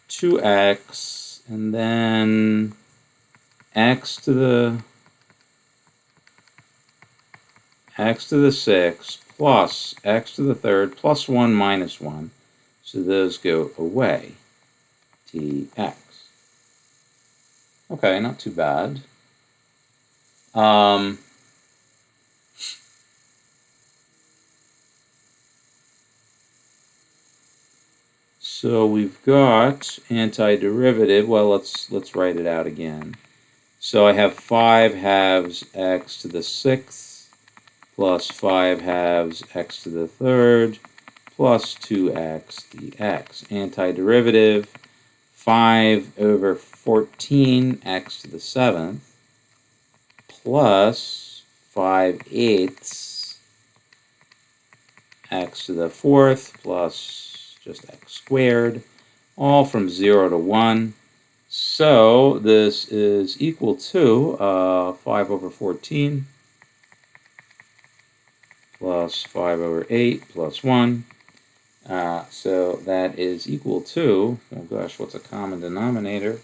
Speaker 1: 2x, and then x to the 6 plus x to the third plus 1 minus 1. So those go away, dx. Okay, not too bad. So we've got antiderivative. Well, let's write it out again. So I have 5 halves x to the 6th plus 5 halves x to the third plus 2x dx. Antiderivative, 5 over 14 x to the 7th plus 5/8 x to the 4th plus just x squared, all from 0 to 1. So this is equal to 5 over 14 plus 5 over 8 plus 1. So that is equal to, oh gosh, what's a common denominator?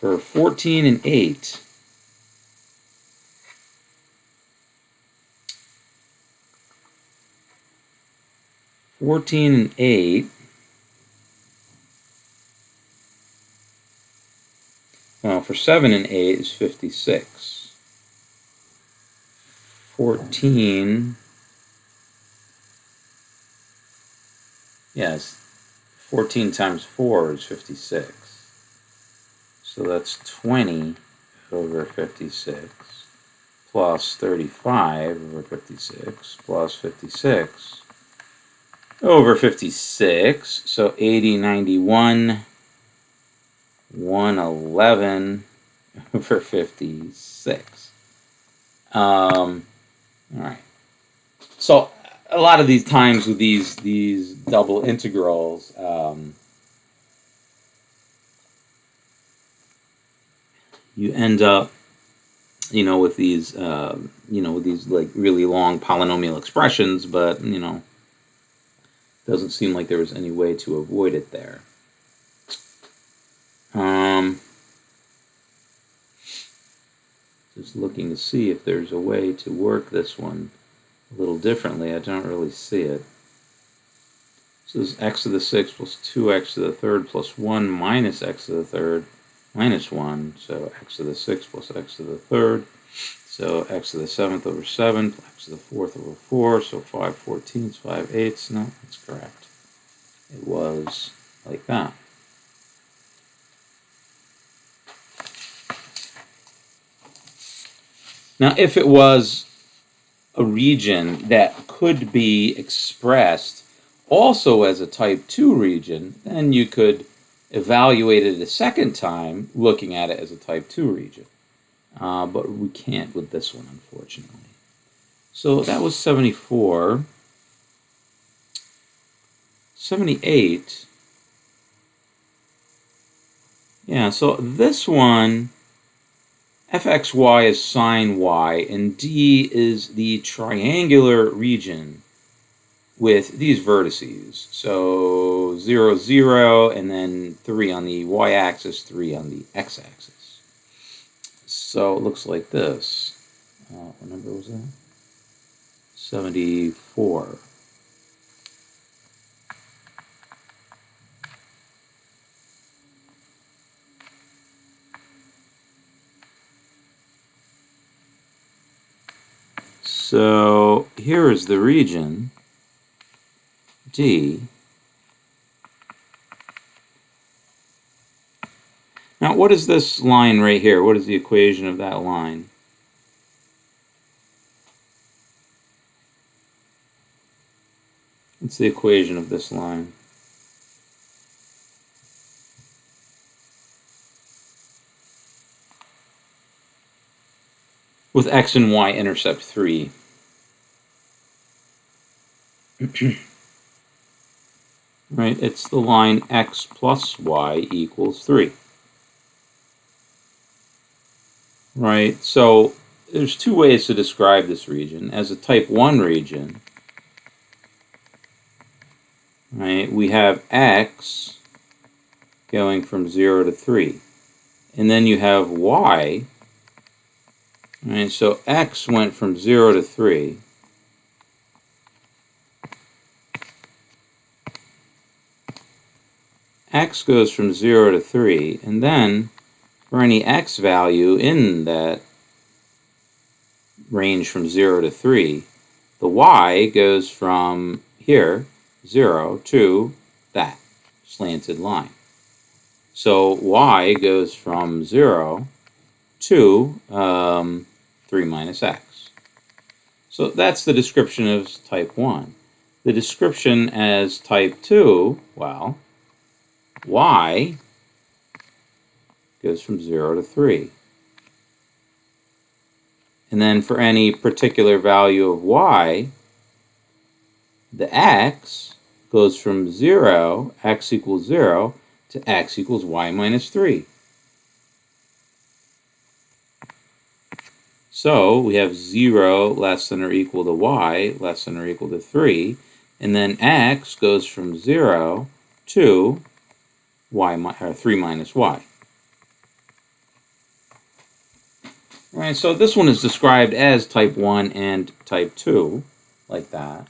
Speaker 1: For 14 and 8, well, for 7 and 8 is 56. 14, yes, 14 times 4 is 56. So that's 20 over 56 plus 35 over 56 plus 56 over 56. So 80, 91, 111 over 56. All right. So a lot of these times with these double integrals, you end up, with these, with these like really long polynomial expressions, but doesn't seem like there was any way to avoid it there. Just looking to see if there's a way to work this one a little differently. I don't really see it. So this is x to the 6th plus 2x to the 3rd plus 1 minus x to the 3rd minus 1. So x to the 6th plus x to the 3rd. So x to the 7th over 7, x to the 4th over 4. So 5 14ths, 5 8ths. No, that's correct. It was like that. Now, if it was a region that could be expressed also as a type 2 region, then you could evaluate it a second time looking at it as a type 2 region. But we can't with this one, unfortunately. So that was 74. 78. Yeah, so this one, fxy is sine y, and D is the triangular region with these vertices. So 0, 0, and then 3 on the y-axis, 3 on the x-axis. So it looks like this. What number was that? 74. So here is the region, D. Now, what is this line right here? What is the equation of that line? What's the equation of this line? With x and y intercept 3. Right, it's the line x plus y equals 3. Right, so there's two ways to describe this region. As a type 1 region, right, we have x going from 0 to 3. And then you have y, right, so x went from 0 to 3. X goes from 0 to 3, and then for any x value in that range from 0 to 3, the y goes from here, 0, to that slanted line. So y goes from 0 to 3 minus x. So that's the description of type 1. The description as type 2, well, y goes from 0 to 3. And then for any particular value of y, the x goes from 0, x equals 0, to x equals y minus 3. So we have 0 less than or equal to y less than or equal to 3. And then x goes from 0 to 3 minus y. Right, so this one is described as type 1 and type 2, like that.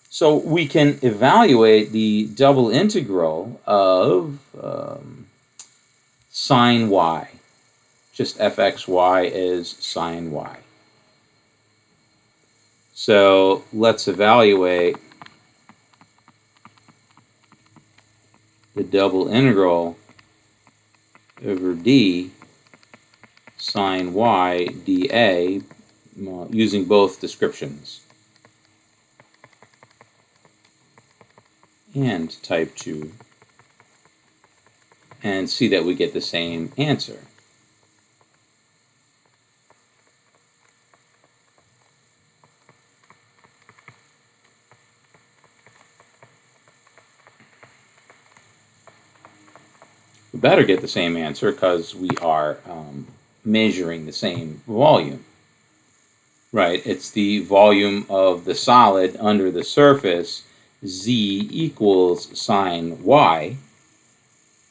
Speaker 1: So we can evaluate the double integral of sine y. Just fxy is sine y. So let's evaluate the double integral over d sine y dA using both descriptions and type 2 and see that we get the same answer. We better get the same answer because we are measuring the same volume. Right, it's the volume of the solid under the surface, z equals sine y,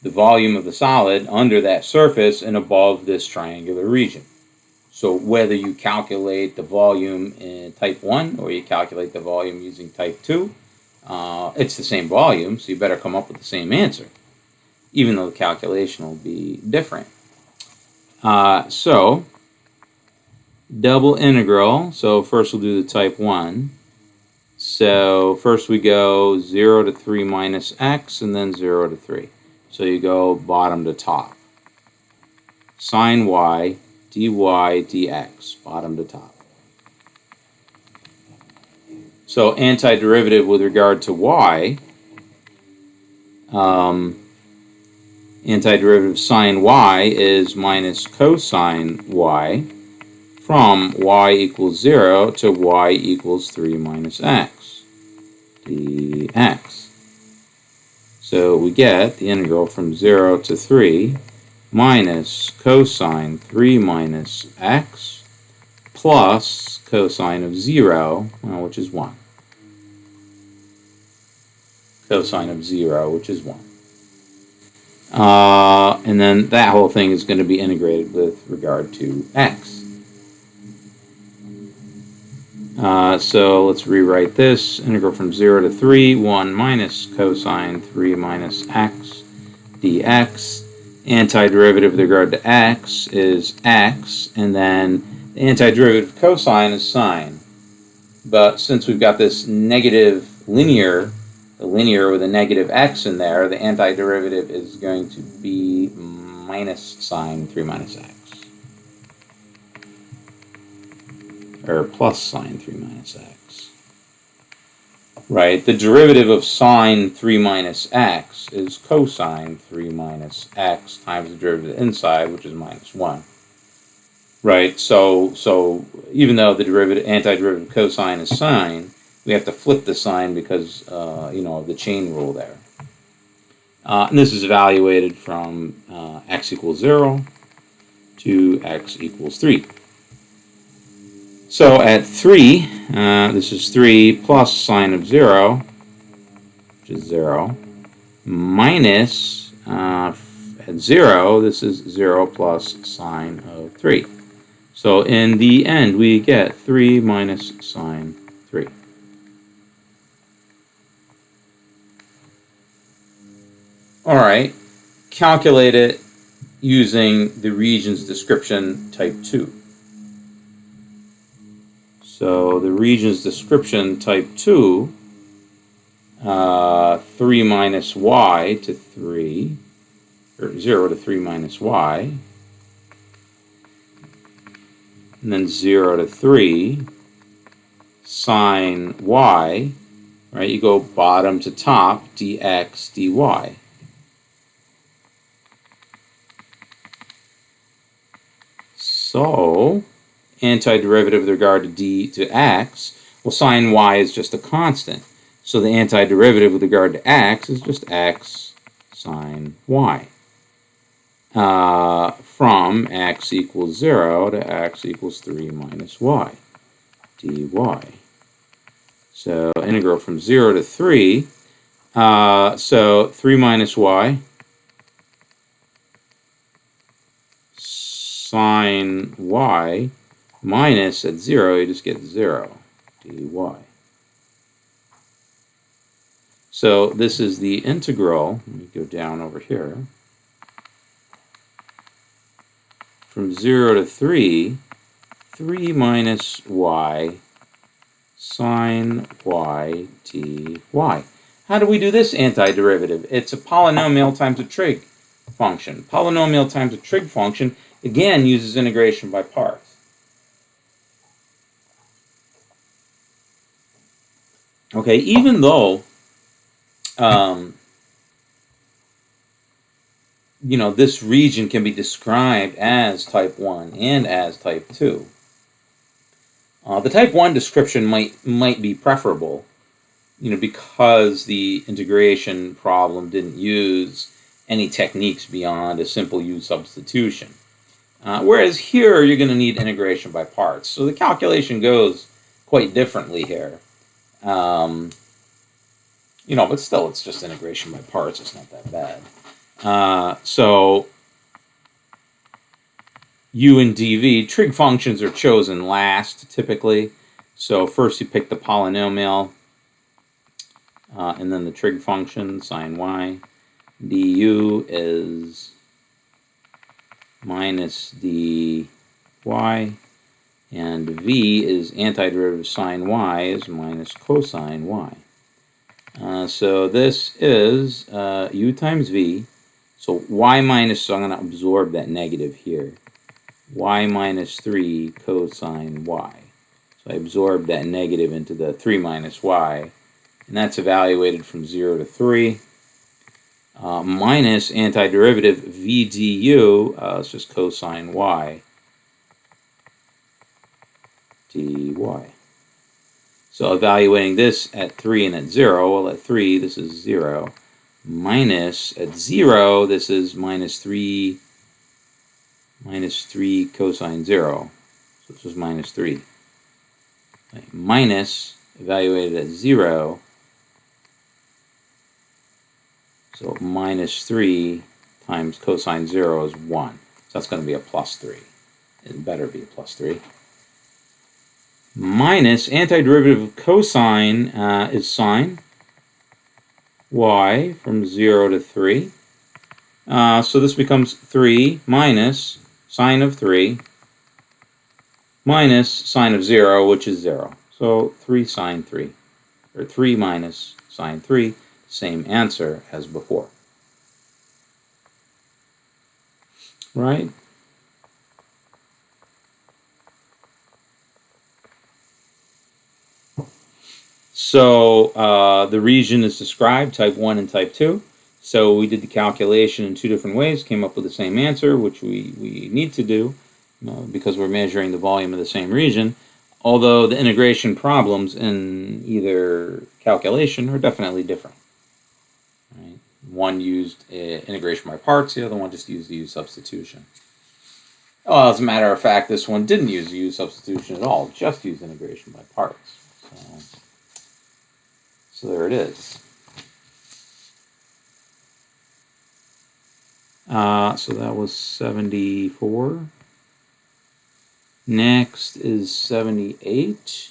Speaker 1: the volume of the solid under that surface and above this triangular region. So whether you calculate the volume in type 1 or you calculate the volume using type 2, it's the same volume, so you better come up with the same answer, even though the calculation will be different. So double integral, so first we'll do the type 1. So first we go 0 to 3 minus x and then 0 to 3. So you go bottom to top. Sine y dy dx, bottom to top. So antiderivative with regard to y, antiderivative of sine y is minus cosine y from y equals 0 to y equals 3 minus x dx. So we get the integral from 0 to 3 minus cosine 3 minus x plus cosine of 0, which is 1. Cosine of 0, which is 1. And then that whole thing is going to be integrated with regard to x. So let's rewrite this. Integral from 0 to 3, 1 minus cosine 3 minus x dx. Antiderivative with regard to x is x, and then the antiderivative of cosine is sine. But since we've got this negative linear, the linear with a negative x in there, the antiderivative is going to be minus sine 3 minus x. Or plus sine 3 minus x. Right, the derivative of sine 3 minus x is cosine 3 minus x times the derivative inside, which is minus 1. Right, so even though the antiderivative of cosine is sine, we have to flip the sign because, of the chain rule there. And this is evaluated from x equals 0 to x equals 3. So at 3, this is 3 plus sine of 0, which is 0, minus, at 0, this is 0 plus sine of 3. So in the end, we get 3 minus sine 3. All right, calculate it using the region's description type 2. So the region's description type 2, 3 minus y to 3, or 0 to 3 minus y, and then 0 to 3, sine y, right? You go bottom to top, dx, dy. So antiderivative with regard to d to x, well, sine y is just a constant. So the antiderivative with regard to x is just x sine y. From x equals 0 to x equals 3 minus y dy. So integral from 0 to 3. So 3 minus y. sine y minus at 0, you just get 0 dy. So this is the integral. Let me go down over here. From 0 to 3, 3 minus y sine y dy. How do we do this antiderivative? It's a polynomial times a trig function. Polynomial times a trig function, again, uses integration by parts. Okay, even though, this region can be described as type 1 and as type 2. The type 1 description might be preferable, because the integration problem didn't use any techniques beyond a simple U substitution. Whereas here, you're going to need integration by parts. So the calculation goes quite differently here. But still, it's just integration by parts. It's not that bad. So U and dv, trig functions are chosen last, typically. So first you pick the polynomial, and then the trig function, sine y. Du is minus dy, and v is antiderivative sine y is minus cosine y. So this is u times v. So y minus, so I'm going to absorb that negative here. Y minus 3 cosine y. So I absorb that negative into the 3 minus y. And that's evaluated from 0 to 3. Minus antiderivative v du, it's just cosine y dy. So evaluating this at 3 and at 0, well, at 3, this is 0. Minus, at 0, this is minus 3 cosine 0. So this is minus 3. Minus, evaluated at 0, so minus 3 times cosine 0 is 1. So that's going to be a plus 3. It better be a plus 3. Minus antiderivative of cosine is sine y from 0 to 3. So this becomes 3 minus sine of 3 minus sine of 0, which is 0. So 3 sine 3, or 3 minus sine 3, same answer as before. Right? So the region is described, type 1 and type 2. So we did the calculation in 2 different ways, came up with the same answer, which we need to do because we're measuring the volume of the same region, although the integration problems in either calculation are definitely different. Right? One used integration by parts, the other one just used the U substitution. Well, as a matter of fact, this one didn't use the U substitution at all, just used integration by parts. So there it is. So that was 74. Next is 78.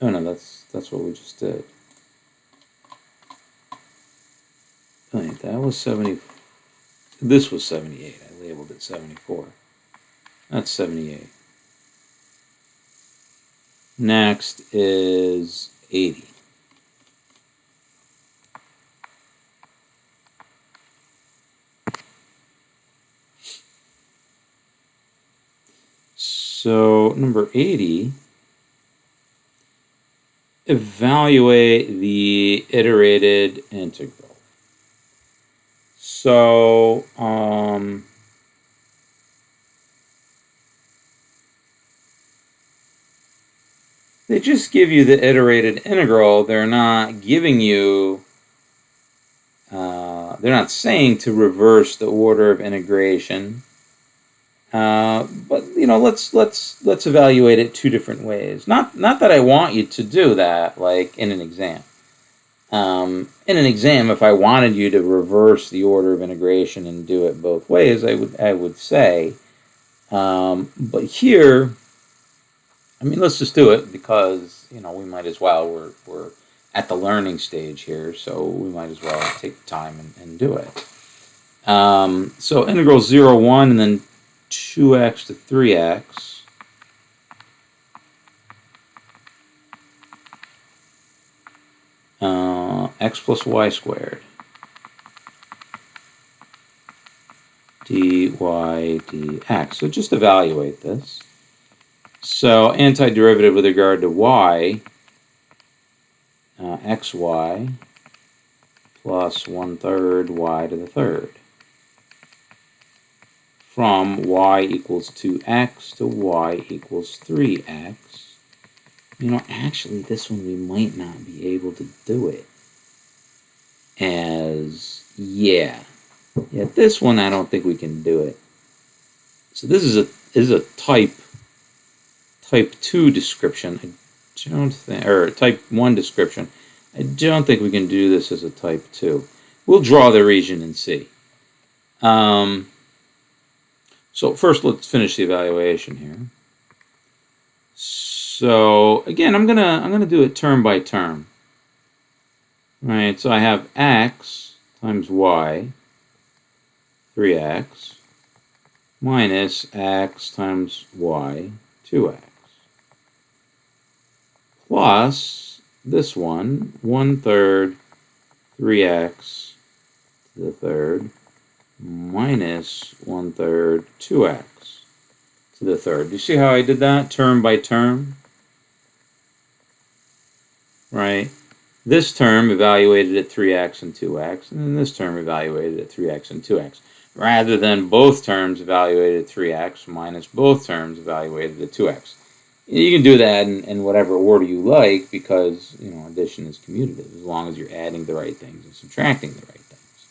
Speaker 1: Oh no, that's what we just did. Wait, that was 70. This was 78. I labeled it 74. That's 78. Next is 80. So number 80, evaluate the iterated integral. So they just give you the iterated integral. They're not giving you, they're not saying to reverse the order of integration. But let's evaluate it 2 different ways. Not that I want you to do that, like in an exam. in an exam, if I wanted you to reverse the order of integration and do it both ways, I would say. But here, I mean, let's just do it because, you know, we might as well. We're at the learning stage here, so we might as well take the time and do it. So integral 0, 1, and then 2x to 3x. X plus y squared. dy dx. So just evaluate this. So antiderivative with regard to y, xy plus 1/3 y to the third. From y equals 2x to y equals 3x. You know, actually, this one we might not be able to do it as, yeah, this one I don't think we can do it. So this is a type 2 description. I don't think, or type 1 description. I don't think we can do this as a type 2. We'll draw the region and see. So first, let's finish the evaluation here. So again, I'm gonna do it term by term. Right. So I have x times y, 3x, minus x times y, 2x, plus this one, 1/3 3x to the third, minus 1/3 2x to the third. Do you see how I did that term by term? Right? This term evaluated at 3x and 2x, and then this term evaluated at 3x and 2x, rather than both terms evaluated at 3x minus both terms evaluated at 2x. You can do that in whatever order you like because, you know, addition is commutative as long as you're adding the right things and subtracting the right things.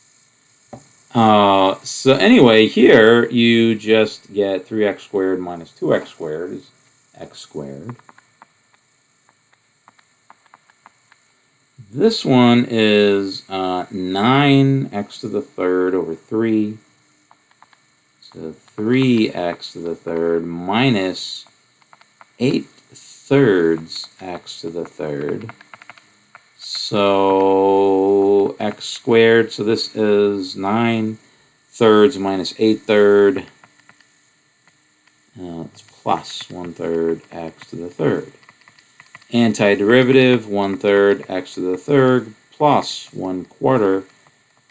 Speaker 1: So anyway, here you just get 3x squared minus 2x squared is x squared. This one is 9x to the third over 3. So 3x to the third minus 8/3 x to the third. So x squared. So this is 9/3 minus 8/3. It's plus 1/3 x to the third. Antiderivative 1/3 x to the third plus 1/4,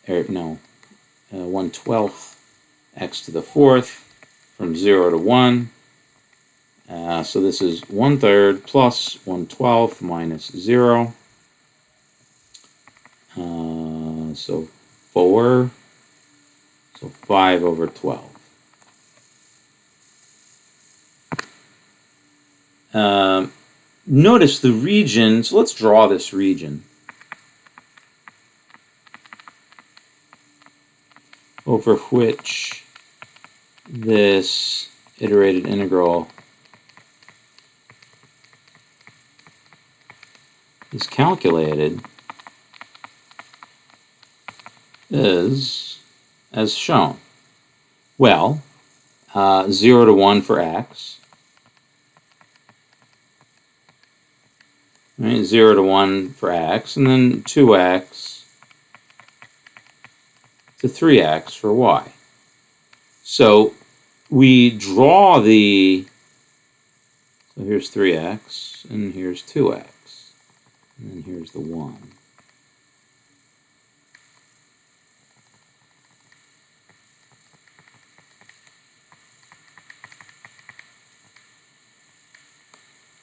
Speaker 1: 1/12 x to the fourth from 0 to 1. So this is 1/3 plus 1/12 minus 0. So 4. So 5 over 12. Notice the region, so let's draw this region over which this iterated integral is calculated is as shown. Well, 0 to 1 for x. Right, 0 to 1 for x, and then 2x to 3x for y. So we draw the, so here's 3x, and here's 2x, and then here's the 1.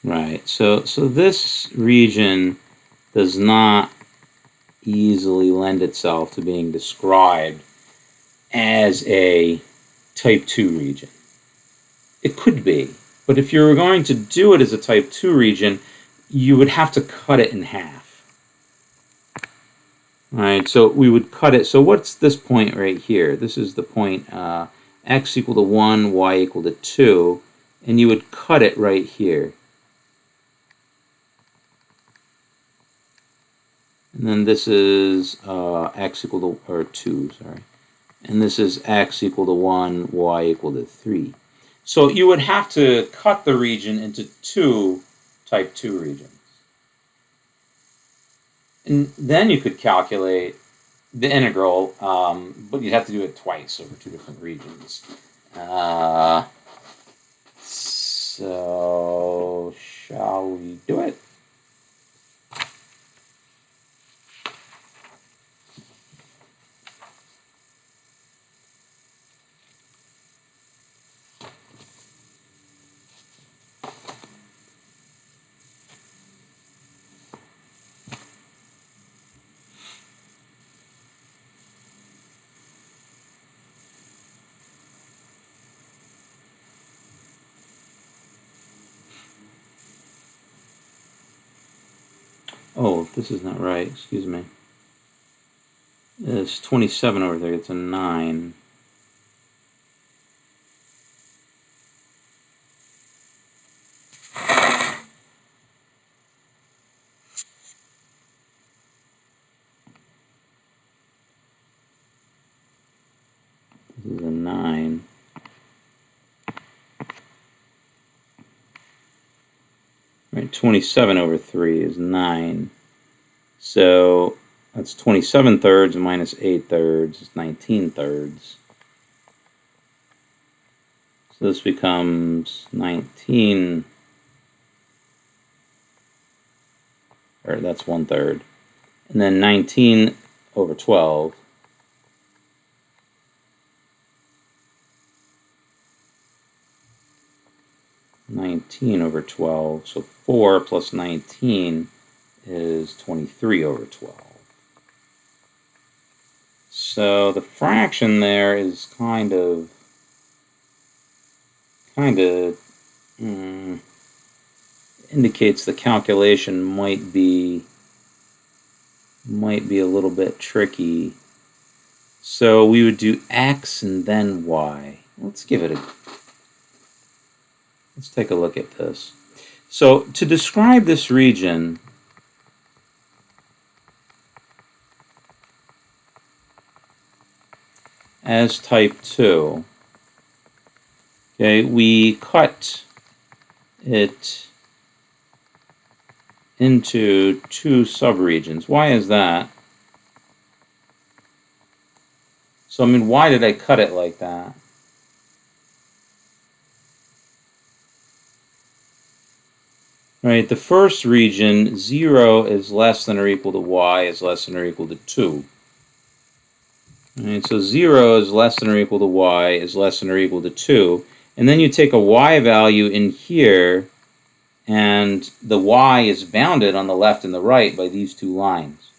Speaker 1: Right, so this region does not easily lend itself to being described as a type 2 region. It could be, but if you were going to do it as a type 2 region, you would have to cut it in half. Right, so we would cut it. So what's this point right here? This is the point x equal to 1, y equal to 2, and you would cut it right here. And then this is x equal to, or 2, sorry. And this is x equal to 1, y equal to 3. So you would have to cut the region into two type 2 regions. And then you could calculate the integral, but you'd have to do it twice over two different regions. So shall we do it? Oh, this is not right. Excuse me. It's 27 over there. It's a 9. This is a 9. Right, 27 over 3 is 9. So that's 27 thirds minus 8 thirds is 19 thirds. So this becomes 19, or that's 1/3. And then 19 over 12. Over 12, so 4 plus 19 is 23 over 12. So the fraction there is kind of indicates the calculation might be a little bit tricky. So we would do x and then y. Let's take a look at this. So to describe this region, as type 2, okay, we cut it into two subregions. Why is that? So, I mean, why did I cut it like that? Right, the first region, 0 is less than or equal to y is less than or equal to 2. Right, so 0 is less than or equal to y is less than or equal to 2. And then you take a y value in here, and the y is bounded on the left and the right by these two lines.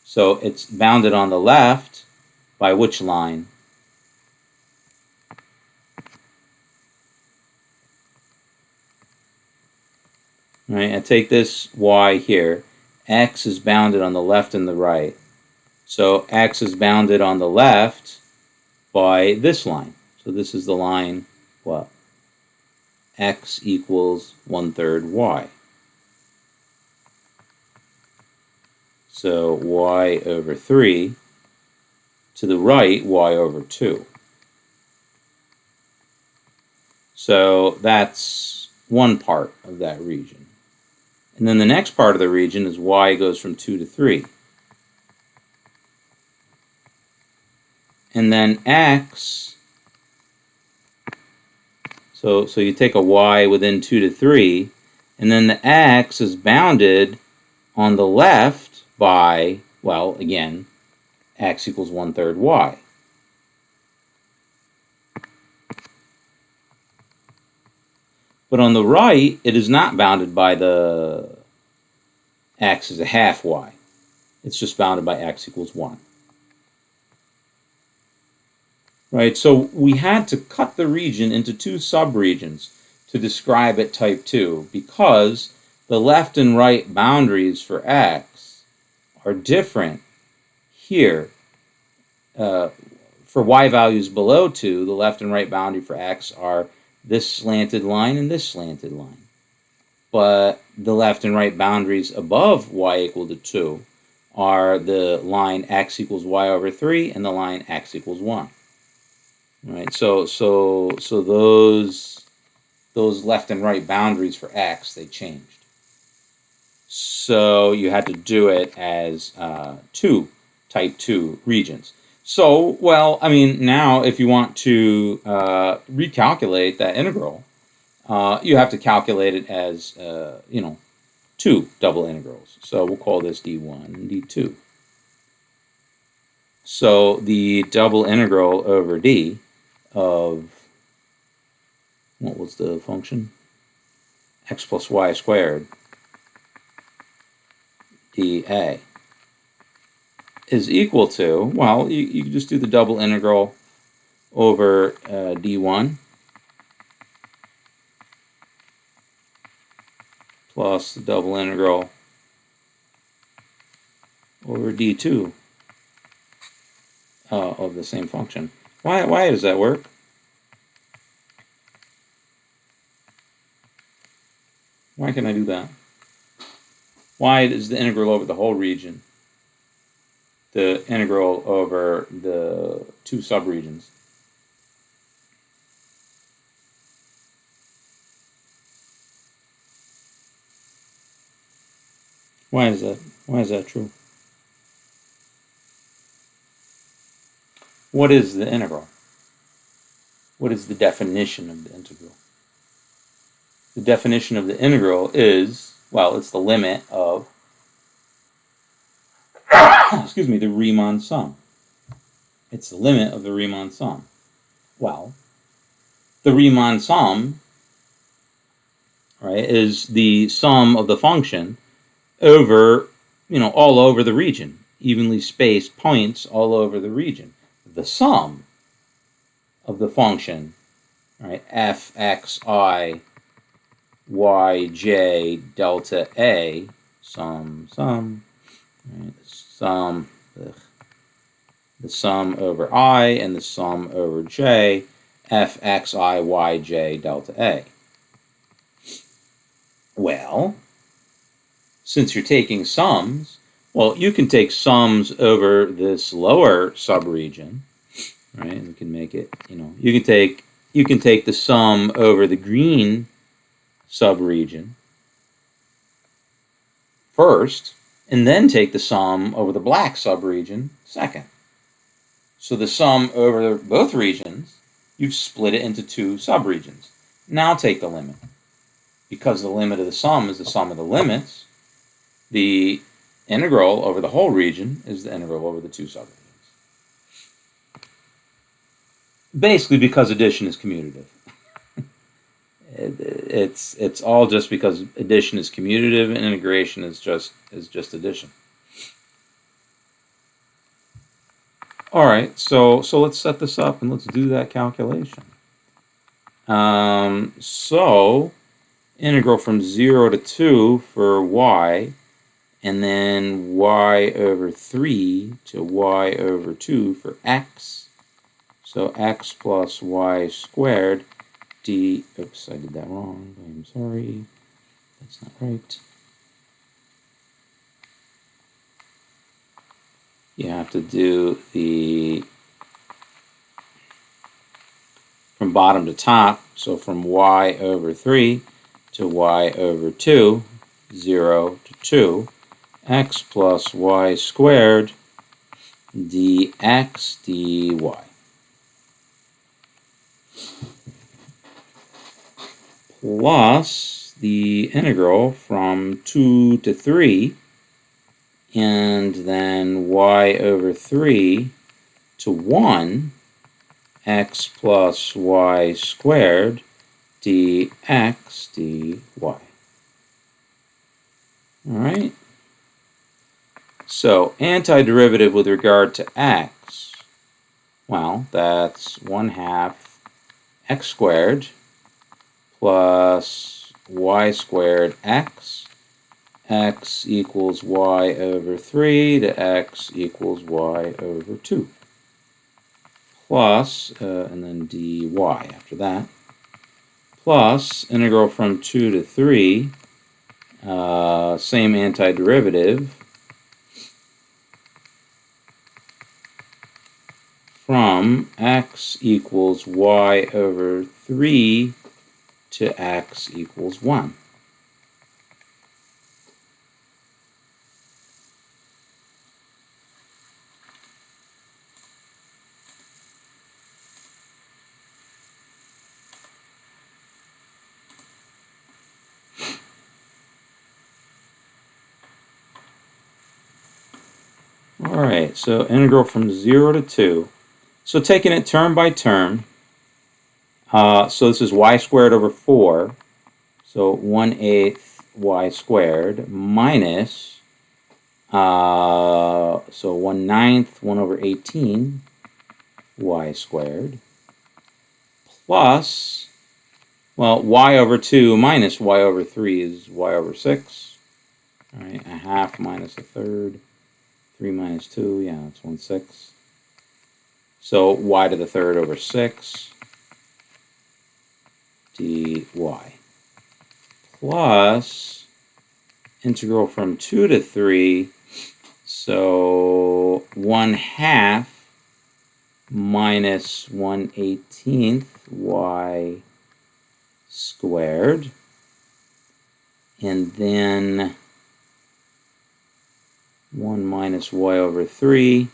Speaker 1: So it's bounded on the left by which line? Right, I take this y here. X is bounded on the left and the right. So x is bounded on the left by this line. So this is the line, what? X equals 1/3 y. So y over 3. To the right, y over 2. So that's one part of that region. And then the next part of the region is y goes from 2 to 3. And then x, so you take a y within 2 to 3, and then the x is bounded on the left by, well, again, x equals 1/3 y. But on the right, it is not bounded by the x is a half y. It's just bounded by x equals 1. Right, so we had to cut the region into two subregions to describe it type 2 because the left and right boundaries for x are different here. For y values below 2, the left and right boundary for x are this slanted line and this slanted line. But the left and right boundaries above y equal to 2, are the line x equals y over 3 and the line x equals 1. Right? So those left and right boundaries for x, they changed. So you had to do it as type 2 regions. So, well, I mean, now if you want to recalculate that integral, you have to calculate it as, 2 double integrals. So we'll call this d1 and d2. So the double integral over d of, what was the function? X plus y squared dA is equal to, well, you can just do the double integral over d1 plus the double integral over d2 of the same function. Why does that work? Why can I do that? Why is the integral over the whole region the integral over the 2 subregions? Why is that? Why is that true? What is the integral? What is the definition of the integral? The definition of the integral is, well, it's the limit of, excuse me, the Riemann sum. It's the limit of the Riemann sum. Well, the Riemann sum, right, is the sum of the function over, all over the region, evenly spaced points all over the region. The sum of the function, right, fxi yj delta a, sum, right, the sum over I and the sum over j, fxi yj delta a. Well, since you're taking sums, well, you can take sums over this lower subregion, right? And we can make it, you can take the sum over the green subregion first, and then take the sum over the black subregion second. So the sum over both regions, you've split it into 2 subregions. Now take the limit. Because the limit of the sum is the sum of the limits, the integral over the whole region is the integral over the 2 subregions. Basically because addition is commutative. It's all just because addition is commutative and integration is just addition. All right, so let's set this up and let's do that calculation. So integral from 0 to 2 for y, and then y over 3 to y over 2 for x. So x plus y squared d, oops, I did that wrong, I'm sorry, that's not right. You have to do the from bottom to top, so from y over 3 to y over 2, 0 to 2, x plus y squared dx dy. Plus the integral from 2 to 3, and then y over 3 to 1, x plus y squared dx dy. All right. So antiderivative with regard to x, well, that's 1/2 x squared plus y squared x equals y over 3 to x equals y over 2. Plus, and then dy after that, plus integral from 2 to 3, same antiderivative, from x equals y over 3 to x equals 1. All right, so integral from 0 to 2. So taking it term by term, so this is y squared over 4, so 1/8 y squared minus, so 1/9, 1 over 18 y squared, plus, well, y over 2 minus y over 3 is y over 6. All right, 1/2 minus 1/3. 3 minus 2, yeah, that's 1/6. So y to the third over 6 dy plus integral from 2 to 3, so 1/2 minus 1/18 y squared, and then 1 minus y over 3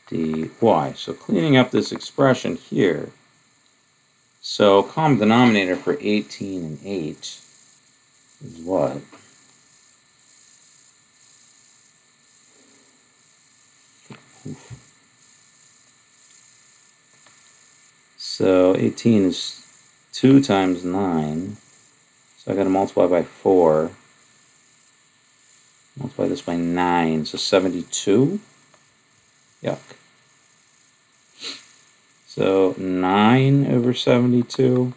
Speaker 1: dy. So cleaning up this expression here, so common denominator for 18 and 8 is what? So 18 is 2 times 9, so I got to multiply by 4. Multiply this by 9, so 72. Yuck. So 9 over 72.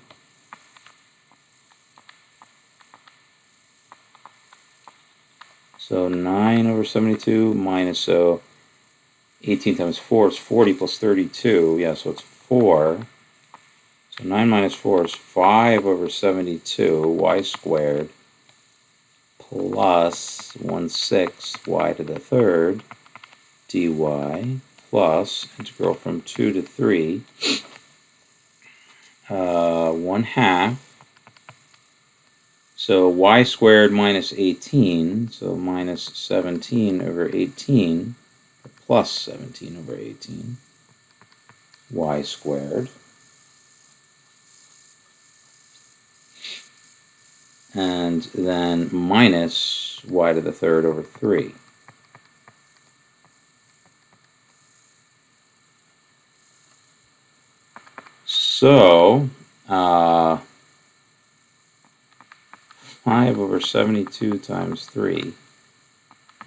Speaker 1: So 9 over 72 minus, so 18 times 4 is 40 plus 32. Yeah, so it's 4. So 9 minus 4 is 5 over 72 y squared plus 1/6 y to the third dy plus integral from 2 to 3, 1/2. So y squared minus 18, so minus 17 over 18, or plus 17 over 18, y squared. And then minus y to the third over 3. So, 5 over 72 times 3,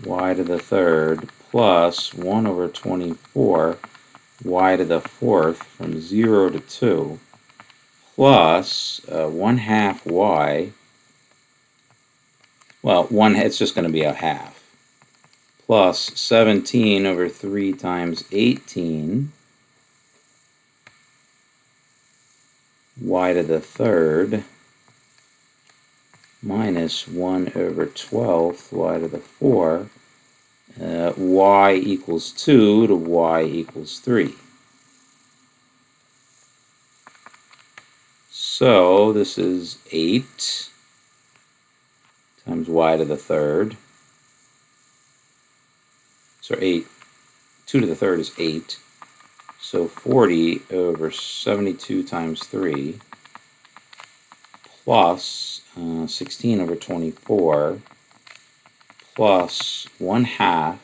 Speaker 1: y to the third, plus 1 over 24, y to the fourth, from 0 to 2, plus 1/2 y, well, it's just going to be a half, plus 17 over 3 times 18, y to the third, minus 1 over 12 y to the 4, y equals 2 to y equals 3. So this is 8 times y to the third. So 2 to the third is 8. So 40 over 72 times 3 plus 16 over 24 plus 1/2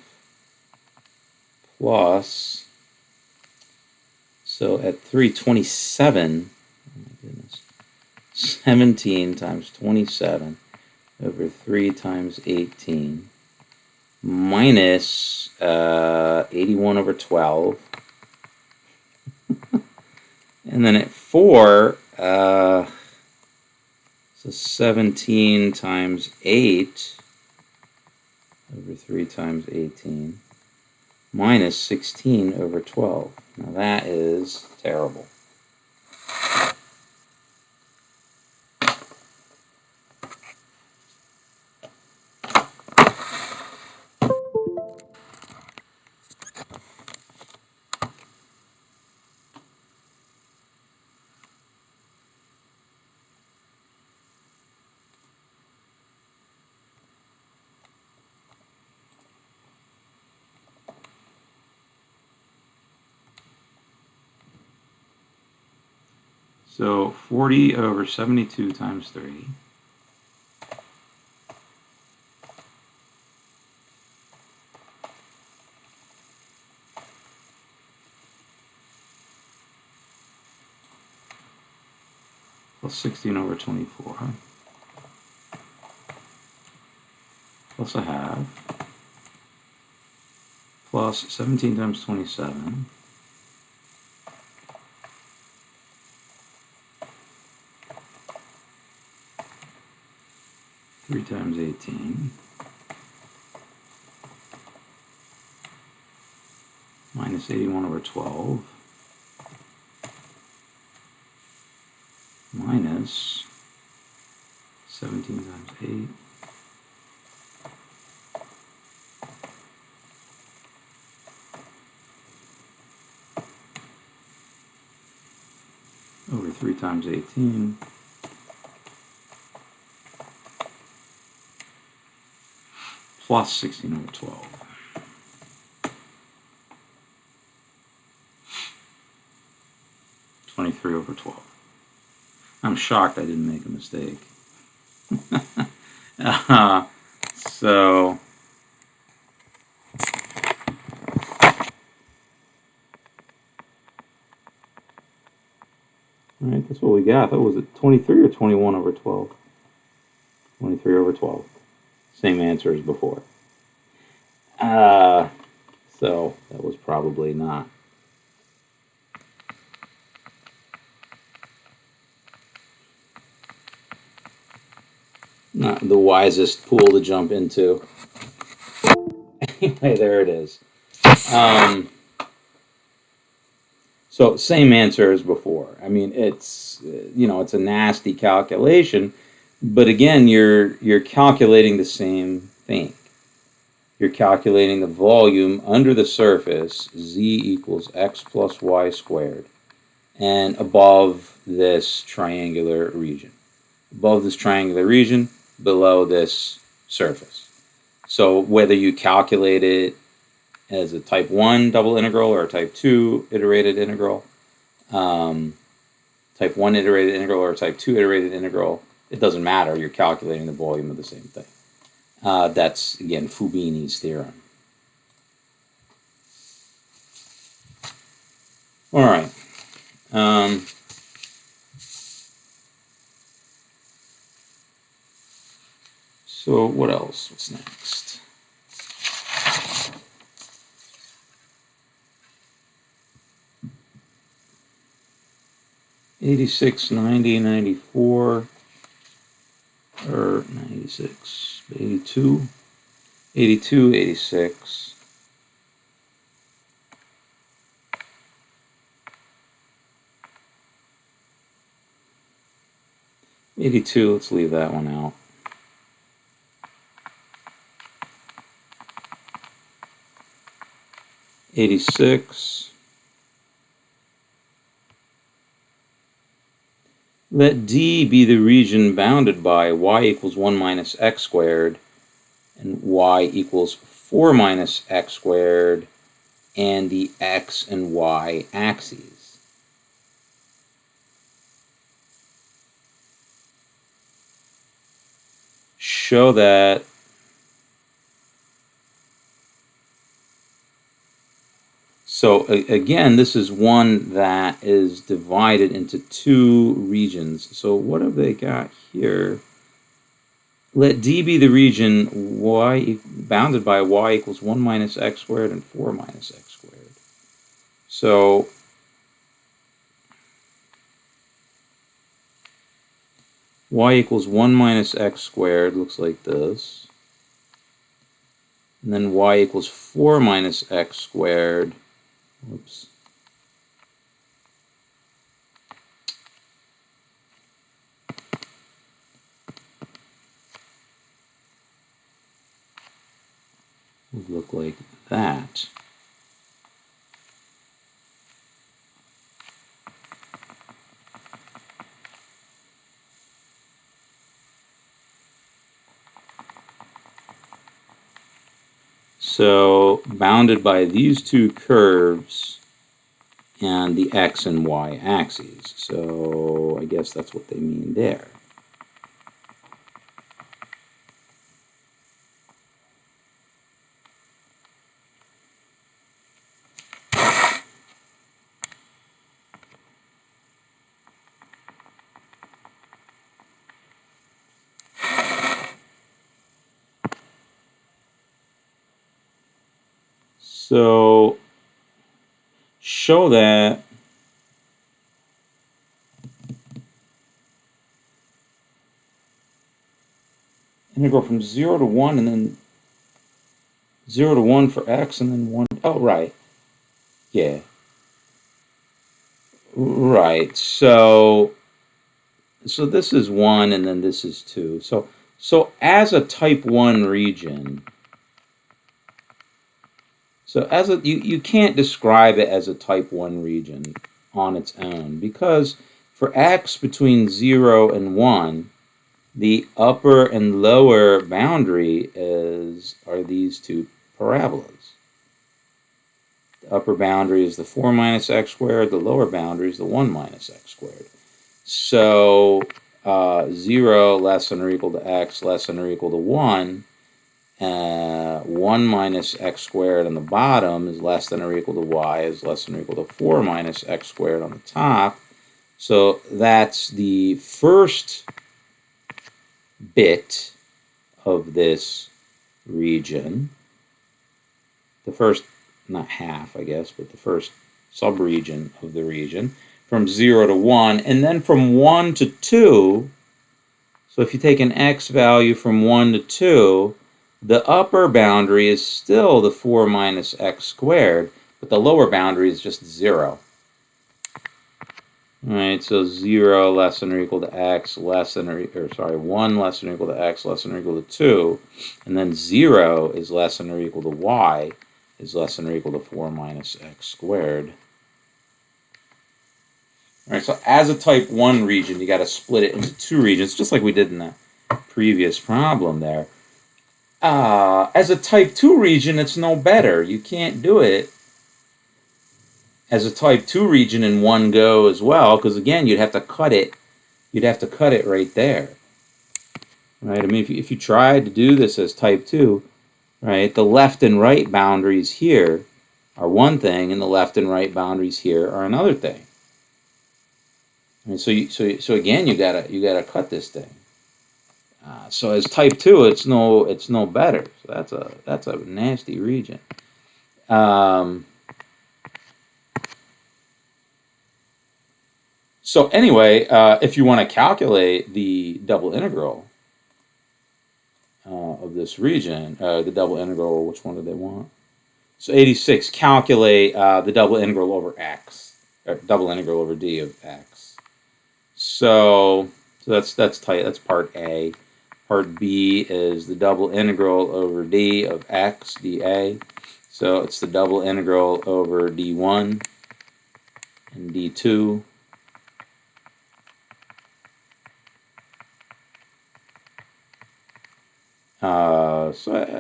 Speaker 1: plus, so at 327, oh my goodness, 17 times 27 over 3 times 18 minus 81 over 12. And then at 4, so 17 times 8 over 3 times 18 minus 16 over 12. Now that is terrible. So 40 over 72 times 3. Plus 16 over 24. Plus a half. Plus 17 times 27. Three times 18. Minus 81 over 12. Minus 17 times 8. Over 3 times 18. Plus 16 over 12. Over 12. I'm shocked I didn't make a mistake. So all right, that's what we got. That was it 23 or 21 over 12? 23 over 12. Same answer as before. So that was probably not. Not the wisest pool to jump into. Anyway, there it is. So same answer as before. I mean, it's it's a nasty calculation, but again, you're calculating the same thing. You're calculating the volume under the surface, z equals x plus y squared, and above this triangular region. Above this triangular region, below this surface. So whether you calculate it as a type 1 double integral or a type 2 iterated integral, type 1 iterated integral or type 2 iterated integral, it doesn't matter. You're calculating the volume of the same thing. That's, again, Fubini's theorem. All right. So what else? What's next? '86, '90, '94, or '96, '82, '82, '86. '82, let's leave that one out. '86. Let D be the region bounded by y equals 1 minus x squared and y equals 4 minus x squared and the x and y axes. Show that so again, this is one that is divided into two regions. So what have they got here? Let D be the region y bounded by y equals 1 minus x squared and 4 minus x squared. So y equals 1 minus x squared looks like this. And then y equals 4 minus x squared. Whoops. Would look like that. So bounded by these two curves, and the x and y axes. So I guess that's what they mean there. So show that integral from 0 to 1 and then 0 to 1 for x and then 1. Oh, right. Yeah. Right. So this is 1 and then this is 2. So as a type 1 region, you can't describe it as a type 1 region on its own, because for x between 0 and 1, the upper and lower boundary are these two parabolas. The upper boundary is the 4 minus x squared, the lower boundary is the 1 minus x squared. So 0 less than or equal to x less than or equal to 1, 1 minus x squared on the bottom is less than or equal to y is less than or equal to 4 minus x squared on the top. So that's the first bit of this region. The first, not half, I guess, but the first subregion of the region from 0 to 1. And then from 1 to 2, so if you take an x value from 1 to 2, the upper boundary is still the 4 minus x squared, but the lower boundary is just 0. All right, so 0 less than or equal to x less than or sorry, 1 less than or equal to x less than or equal to 2, and then 0 is less than or equal to y is less than or equal to 4 minus x squared. All right, so as a type 1 region, you got to split it into 2 regions, just like we did in the previous problem there. As a type 2 region, it's no better. You can't do it as a type 2 region in one go as well, because again, you'd have to cut it. You'd have to cut it right there. Right? I mean, if you tried to do this as type 2, right, the left and right boundaries here are one thing, and the left and right boundaries here are another thing. And so again, you gotta cut this thing. So as type 2, it's no better. So that's a nasty region. So anyway, if you want to calculate the double integral of this region, the double integral, which one do they want? So 86, calculate the double integral over x, or double integral over d of x. So that's tight. That's part A. Part B is the double integral over d of x dA. So it's the double integral over d1 and d2.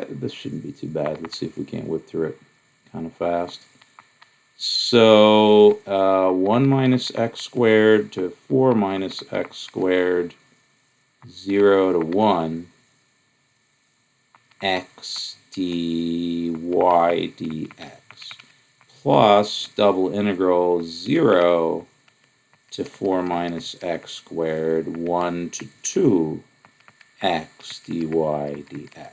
Speaker 1: This shouldn't be too bad. Let's see if we can't whip through it kind of fast. So 1 minus x squared to 4 minus x squared, 0 to 1, x dy dx, plus double integral 0 to 4 minus x squared, 1 to 2, x dy dx.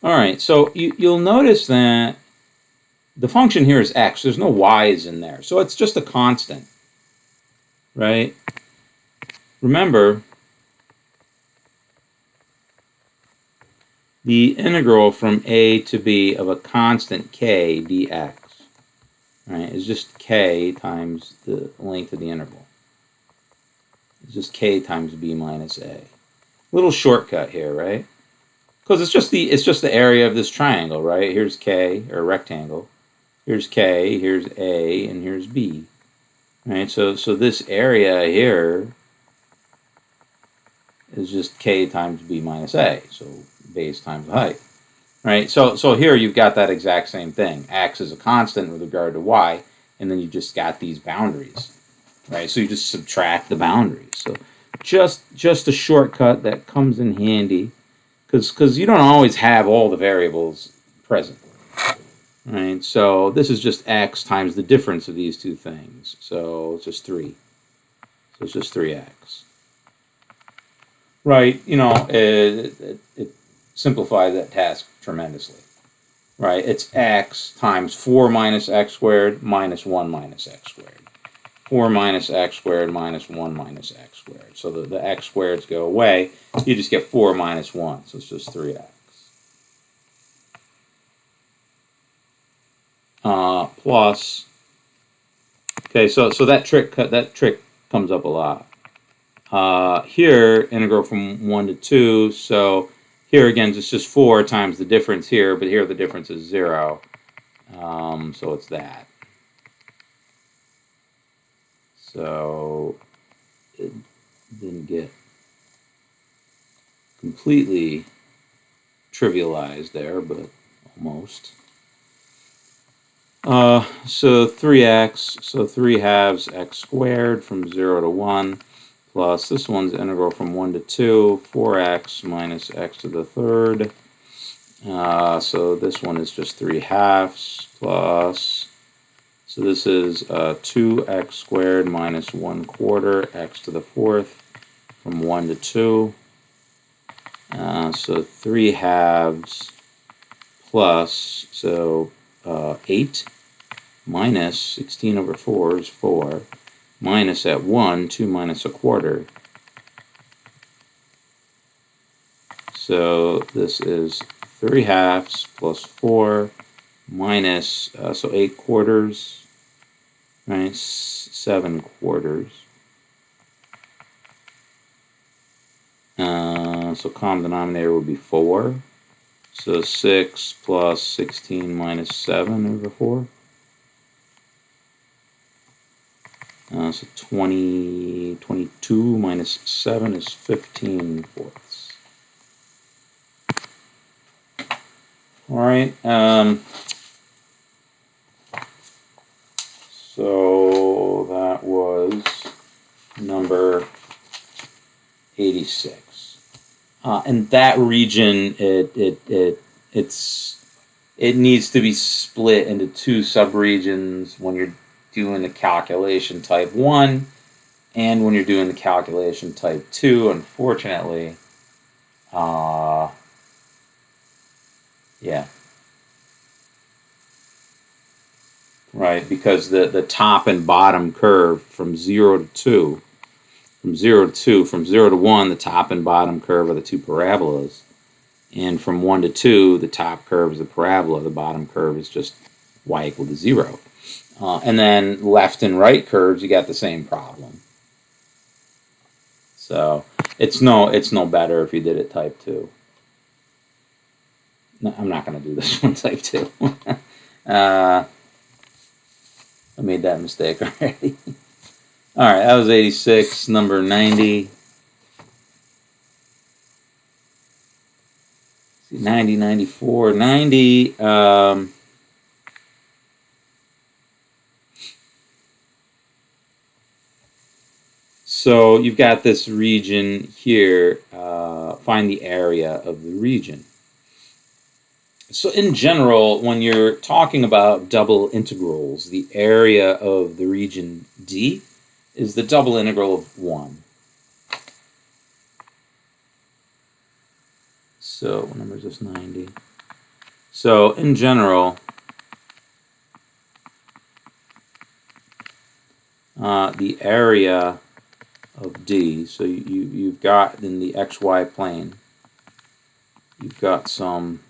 Speaker 1: All right, so you'll notice that the function here is x. There's no y's in there, so it's just a constant, right? Remember, the integral from a to b of a constant k dx, right, is just k times the length of the interval. It's just k times b minus a. Little shortcut here, right? Because it's just the area of this triangle, right? Here's k, or rectangle. Here's k, here's a, and here's b. Right? So this area here is just k times b minus a, so base times height. right? So here you've got that exact same thing. X is a constant with regard to y, and then you just got these boundaries, right? So you just subtract the boundaries. So just a shortcut that comes in handy, because you don't always have all the variables present, right? So this is just x times the difference of these two things. So it's just 3. So it's just 3x. Right, it simplifies that task tremendously. Right, it's x times 4 minus x squared minus 1 minus x squared. 4 minus x squared minus 1 minus x squared. So the x squareds go away. You just get 4 minus 1. So it's just 3x. Plus, okay, so that trick comes up a lot. Here, integral from 1 to 2, so here again, it's just 4 times the difference here, but here the difference is 0. So it's that. So it didn't get completely trivialized there, but almost. So 3x, so 3 halves x squared from 0 to 1, plus this one's integral from 1 to 2, 4x minus x to the third. So this one is just 3 halves, plus, so this is 2x squared minus 1 quarter x to the fourth from 1 to 2. So 3 halves plus, so 8 minus 16 over 4 is 4, minus at 1, 2 minus a quarter. So this is 3 halves plus 4 minus, so 8 quarters, right, 7 quarters. So common denominator would be 4. So 6 plus 16 minus 7 over 4. So 22 minus 7 is 15 fourths. All right. So that was number 86. And that region, it needs to be split into 2 subregions when you're doing the calculation type 1 and when you're doing the calculation type 2. Unfortunately, yeah, right, because the top and bottom curve from 0 to 2, from 0 to 2, from 0 to 1, the top and bottom curve are the 2 parabolas, and from 1 to 2, the top curve is the parabola, the bottom curve is just y equal to 0. And then left and right curves, you got the same problem. So it's no better if you did it type 2. No, I'm not going to do this one type 2. I made that mistake already. All right, that was 86. Number 90. 90, 94, 90. So you've got this region here. Find the area of the region. So in general, when you're talking about double integrals, the area of the region D is the double integral of 1. So what number is this? 90. So in general, the area of D, so you've got in the xy plane, you've got some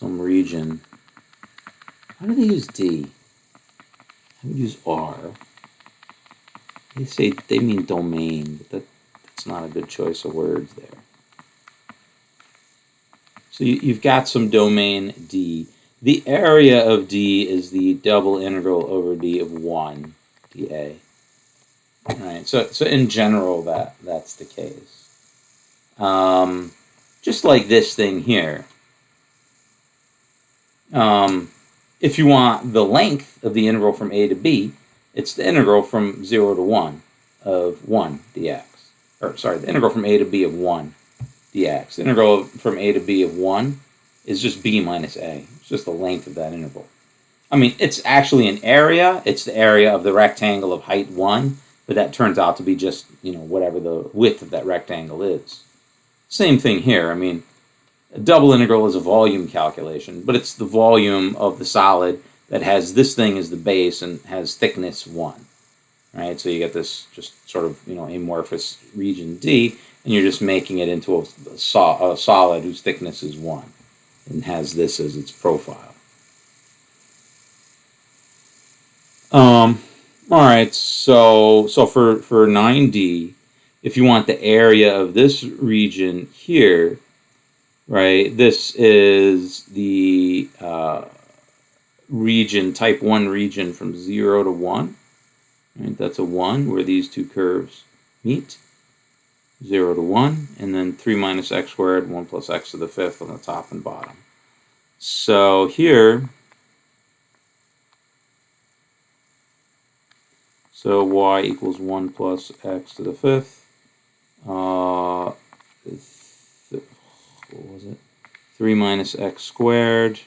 Speaker 1: region. How do they use D? I would use R. They say they mean domain, but that's not a good choice of words there. So you've got some domain D. The area of D is the double integral over D of 1 dA. All right. So in general, that's the case. Just like this thing here. If you want the length of the integral from a to b, it's the integral from 0 to 1 of 1 dx. Or, sorry, the integral from a to b of 1 dx. The integral from a to b of 1 is just b minus a. It's just the length of that integral. I mean, it's actually an area. It's the area of the rectangle of height 1, but that turns out to be just, whatever the width of that rectangle is. Same thing here. I mean, a double integral is a volume calculation, but it's the volume of the solid that has this thing as the base and has thickness 1. Right? So you get this just sort of, amorphous region D, and you're just making it into a solid whose thickness is 1 and has this as its profile. All right, so for 9D, if you want the area of this region here, right, this is the region, type 1 region from 0 to 1. Right, that's a 1 where these two curves meet, 0 to 1, and then 3 minus x squared, 1 plus x to the 5th on the top and bottom. So here, so y equals 1 plus x to the 5th. What was it? 3 minus x squared.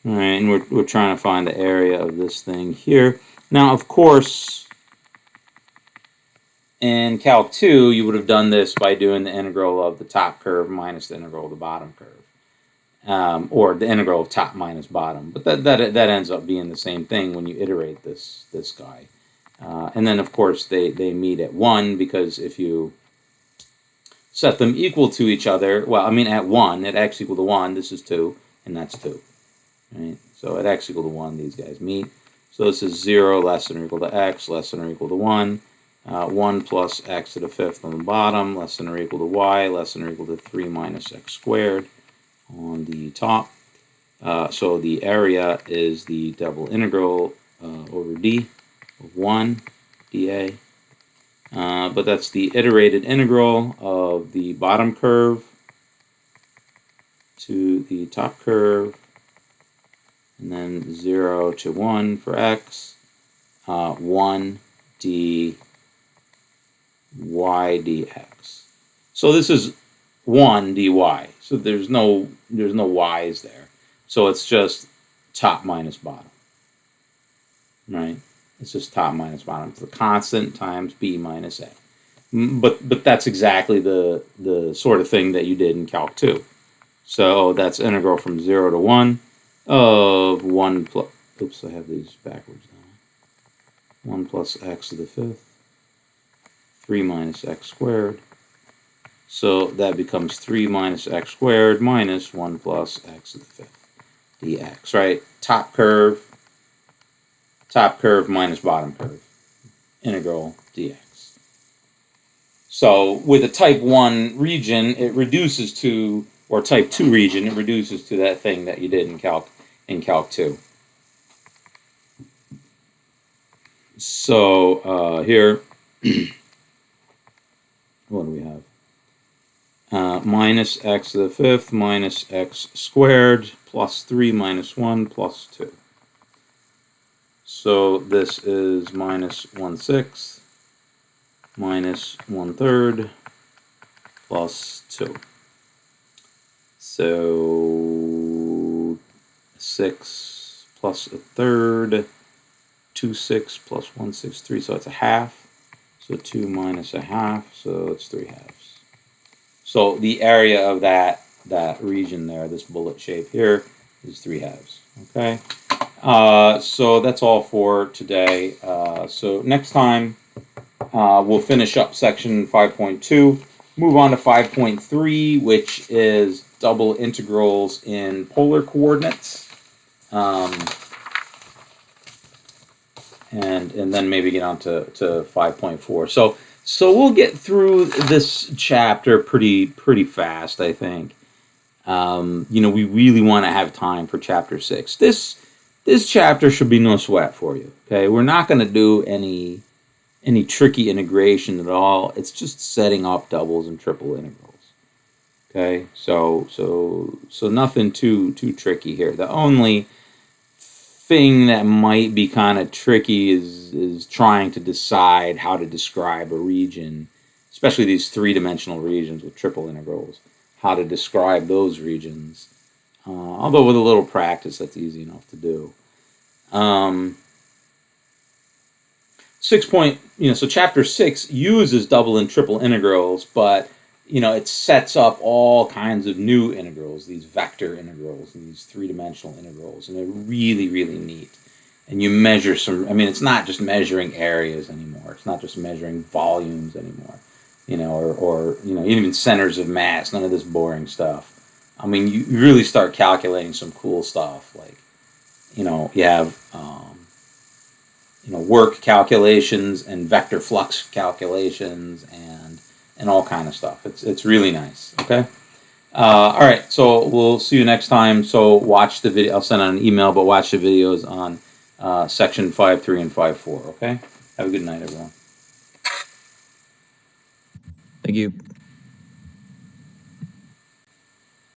Speaker 1: All right, and we're trying to find the area of this thing here. Now, of course, in Calc 2, you would have done this by doing the integral of the top curve minus the integral of the bottom curve, or the integral of top minus bottom. But that ends up being the same thing when you iterate this guy. And then, of course, they meet at 1, because if you set them equal to each other, well, I mean, at 1, at x equal to 1, this is 2, and that's 2. Right? So at x equal to 1, these guys meet. So this is 0 less than or equal to x less than or equal to 1. 1 plus x to the 5th on the bottom, less than or equal to y, less than or equal to 3 minus x squared on the top. So the area is the double integral over d of 1 dA. But that's the iterated integral of the bottom curve to the top curve, and then 0 to 1 for x, 1 dy dx. So this is 1 dy. So there's no y's there. So it's just top minus bottom. Right? It's just top minus bottom. It's the constant times b minus a. But that's exactly the sort of thing that you did in Calc 2. So that's integral from 0 to 1 of 1 plus, oops, I have these backwards now. 1 plus x to the 5th, 3 minus x squared. So that becomes 3 minus x squared minus 1 plus x to the 5th dx, right? Top curve minus bottom curve, integral dx. So with a type 1 region, it reduces to, or type 2 region, it reduces to that thing that you did in Calc 2. So here, what do we have? Minus x to the 5th minus x squared plus 3 minus 1 plus 2. So this is minus 1/6 minus 1/3 plus 2. So 6 plus 1/3, 2/6 plus 1/63, so it's a half. So 2 minus a half, so it's 3/2. So the area of that region there, this bullet shape here, is 3/2. Okay. So that's all for today. So next time we'll finish up section 5.2, move on to 5.3, which is double integrals in polar coordinates, and then maybe get on to 5.4. So we'll get through this chapter pretty fast, I think. We really want to have time for chapter 6. this chapter should be no sweat for you. Okay, we're not going to do any tricky integration at all. It's just setting up doubles and triple integrals. Okay, so nothing too tricky here. The only thing that might be kind of tricky is trying to decide how to describe a region, especially these three-dimensional regions with triple integrals, how to describe those regions. Although with a little practice, that's easy enough to do. 6 point, so chapter 6 uses double and triple integrals, but it sets up all kinds of new integrals, these vector integrals and these three-dimensional integrals, and they're really, really neat. And you measure it's not just measuring areas anymore. It's not just measuring volumes anymore, or even centers of mass, none of this boring stuff. You really start calculating some cool stuff, like, you have, work calculations and vector flux calculations and all kind of stuff. It's really nice. Okay. All right. So we'll see you next time. So watch the video. I'll send out an email, but watch the videos on section 5.3 and 5.4. Okay. Have a good night, everyone.
Speaker 2: Thank you.